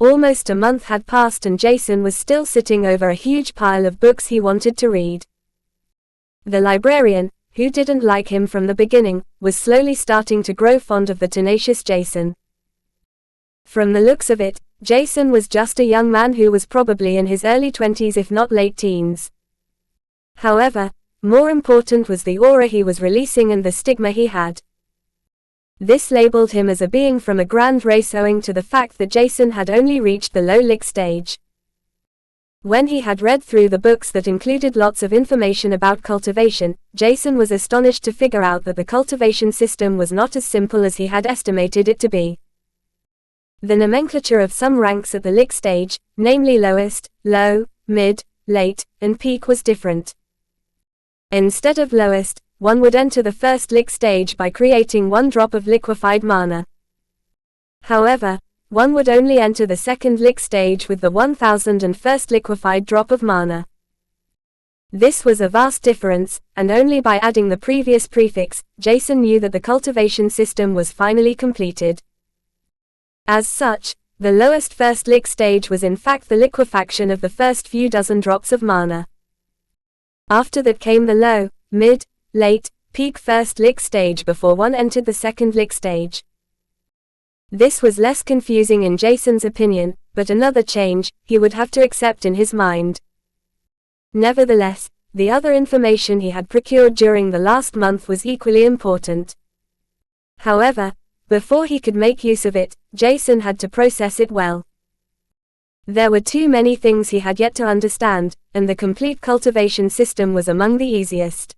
Almost a month had passed and Jason was still sitting over a huge pile of books he wanted to read. The librarian, who didn't like him from the beginning, was slowly starting to grow fond of the tenacious Jason. From the looks of it, Jason was just a young man who was probably in his early 20s if not late teens. However, more important was the aura he was releasing and the stigma he had. This labeled him as a being from a grand race owing to the fact that Jason had only reached the low lick stage. When he had read through the books that included lots of information about cultivation, Jason was astonished to figure out that the cultivation system was not as simple as he had estimated it to be. The nomenclature of some ranks at the lick stage, namely lowest, low, mid, late, and peak, was different. Instead of lowest, one would enter the first lick stage by creating 1 drop of liquefied mana. However, one would only enter the second lick stage with the 1001st liquefied drop of mana. This was a vast difference, and only by adding the previous prefix, Jason knew that the cultivation system was finally completed. As such, the lowest first lick stage was in fact the liquefaction of the first few dozen drops of mana. After that came the low, mid, late, peak first lick stage before one entered the second lick stage. This was less confusing in Jason's opinion, but another change he would have to accept in his mind. Nevertheless, the other information he had procured during the last month was equally important. However, before he could make use of it, Jason had to process it well. There were too many things he had yet to understand, and the complete cultivation system was among the easiest.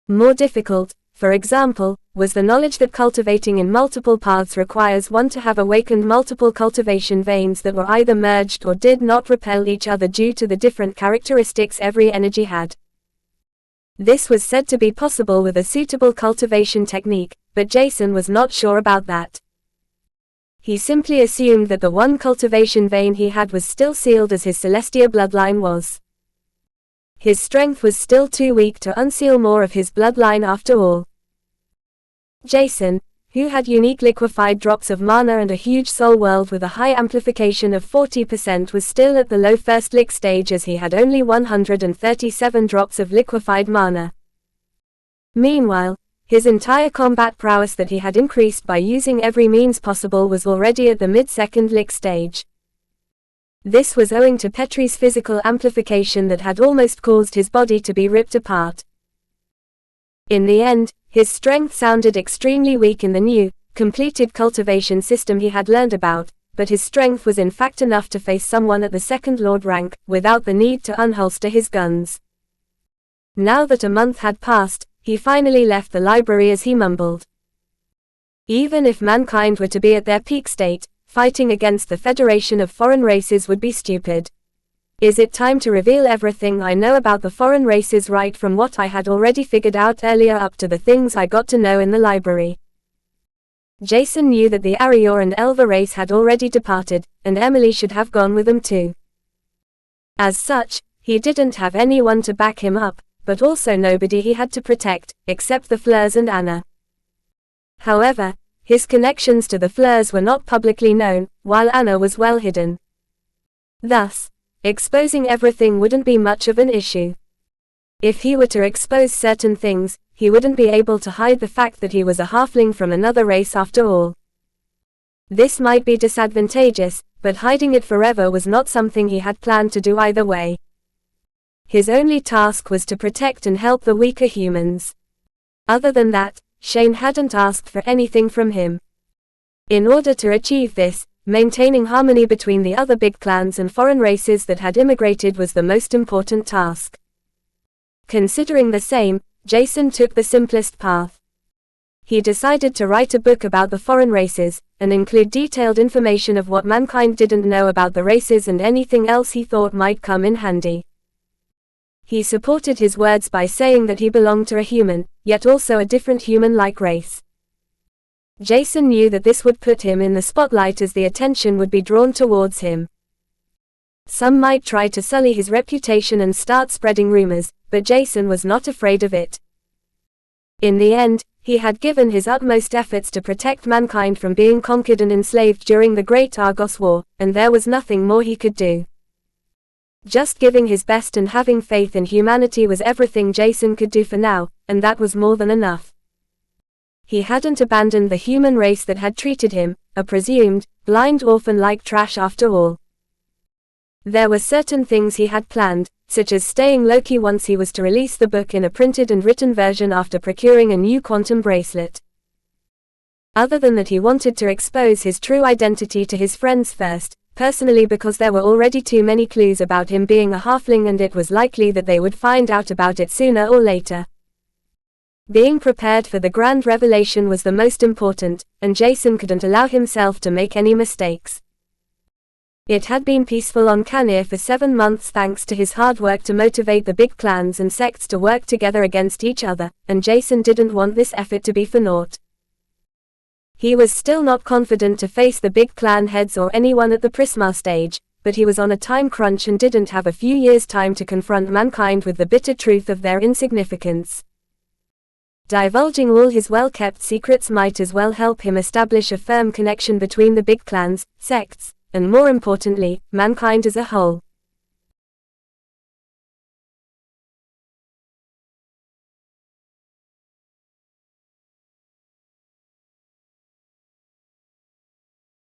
More difficult, for example, was the knowledge that cultivating in multiple paths requires one to have awakened multiple cultivation veins that were either merged or did not repel each other due to the different characteristics every energy had. This was said to be possible with a suitable cultivation technique, but Jason was not sure about that. He simply assumed that the one cultivation vein he had was still sealed as his Celestia bloodline was. His strength was still too weak to unseal more of his bloodline after all. Jason, who had unique liquefied drops of mana and a huge soul world with a high amplification of 40%, was still at the low first lick stage as he had only 137 drops of liquefied mana. Meanwhile, his entire combat prowess that he had increased by using every means possible was already at the mid-second lick stage. This was owing to Petri's physical amplification that had almost caused his body to be ripped apart. In the end, his strength sounded extremely weak in the new, completed cultivation system he had learned about, but his strength was in fact enough to face someone at the second Lord rank, without the need to unholster his guns. Now that a month had passed, he finally left the library as he mumbled. Even if mankind were to be at their peak state, fighting against the Federation of Foreign Races would be stupid. Is it time to reveal everything I know about the foreign races, right from what I had already figured out earlier up to the things I got to know in the library? Jason knew that the Arior and Elva race had already departed, and Emily should have gone with them too. As such, he didn't have anyone to back him up, but also nobody he had to protect, except the Fleurs and Anna. However, his connections to the Fleurs were not publicly known, while Anna was well hidden. Thus, exposing everything wouldn't be much of an issue. If he were to expose certain things, he wouldn't be able to hide the fact that he was a halfling from another race after all. This might be disadvantageous, but hiding it forever was not something he had planned to do either way. His only task was to protect and help the weaker humans. Other than that, Shane hadn't asked for anything from him. In order to achieve this, maintaining harmony between the other big clans and foreign races that had immigrated was the most important task. Considering the same, Jason took the simplest path. He decided to write a book about the foreign races, and include detailed information of what mankind didn't know about the races and anything else he thought might come in handy. He supported his words by saying that he belonged to a human, yet also a different human-like race. Jason knew that this would put him in the spotlight as the attention would be drawn towards him. Some might try to sully his reputation and start spreading rumors, but Jason was not afraid of it. In the end, He had given his utmost efforts to protect mankind from being conquered and enslaved during the Great Argos War, and there was nothing more he could do. Just giving his best and having faith in humanity was everything Jason could do for now, and that was more than enough. He hadn't abandoned the human race that had treated him, a presumed, blind orphan like trash after all. There were certain things he had planned, such as staying low-key once he was to release the book in a printed and written version after procuring a new quantum bracelet. Other than that, he wanted to expose his true identity to his friends first, personally, because there were already too many clues about him being a halfling and it was likely that they would find out about it sooner or later. Being prepared for the grand revelation was the most important, and Jason couldn't allow himself to make any mistakes. It had been peaceful on Canir for 7 months thanks to his hard work to motivate the big clans and sects to work together against each other, and Jason didn't want this effort to be for naught. He was still not confident to face the big clan heads or anyone at the Prisma stage, but he was on a time crunch and didn't have a few years' time to confront mankind with the bitter truth of their insignificance. Divulging all his well-kept secrets might as well help him establish a firm connection between the big clans, sects, and more importantly, mankind as a whole.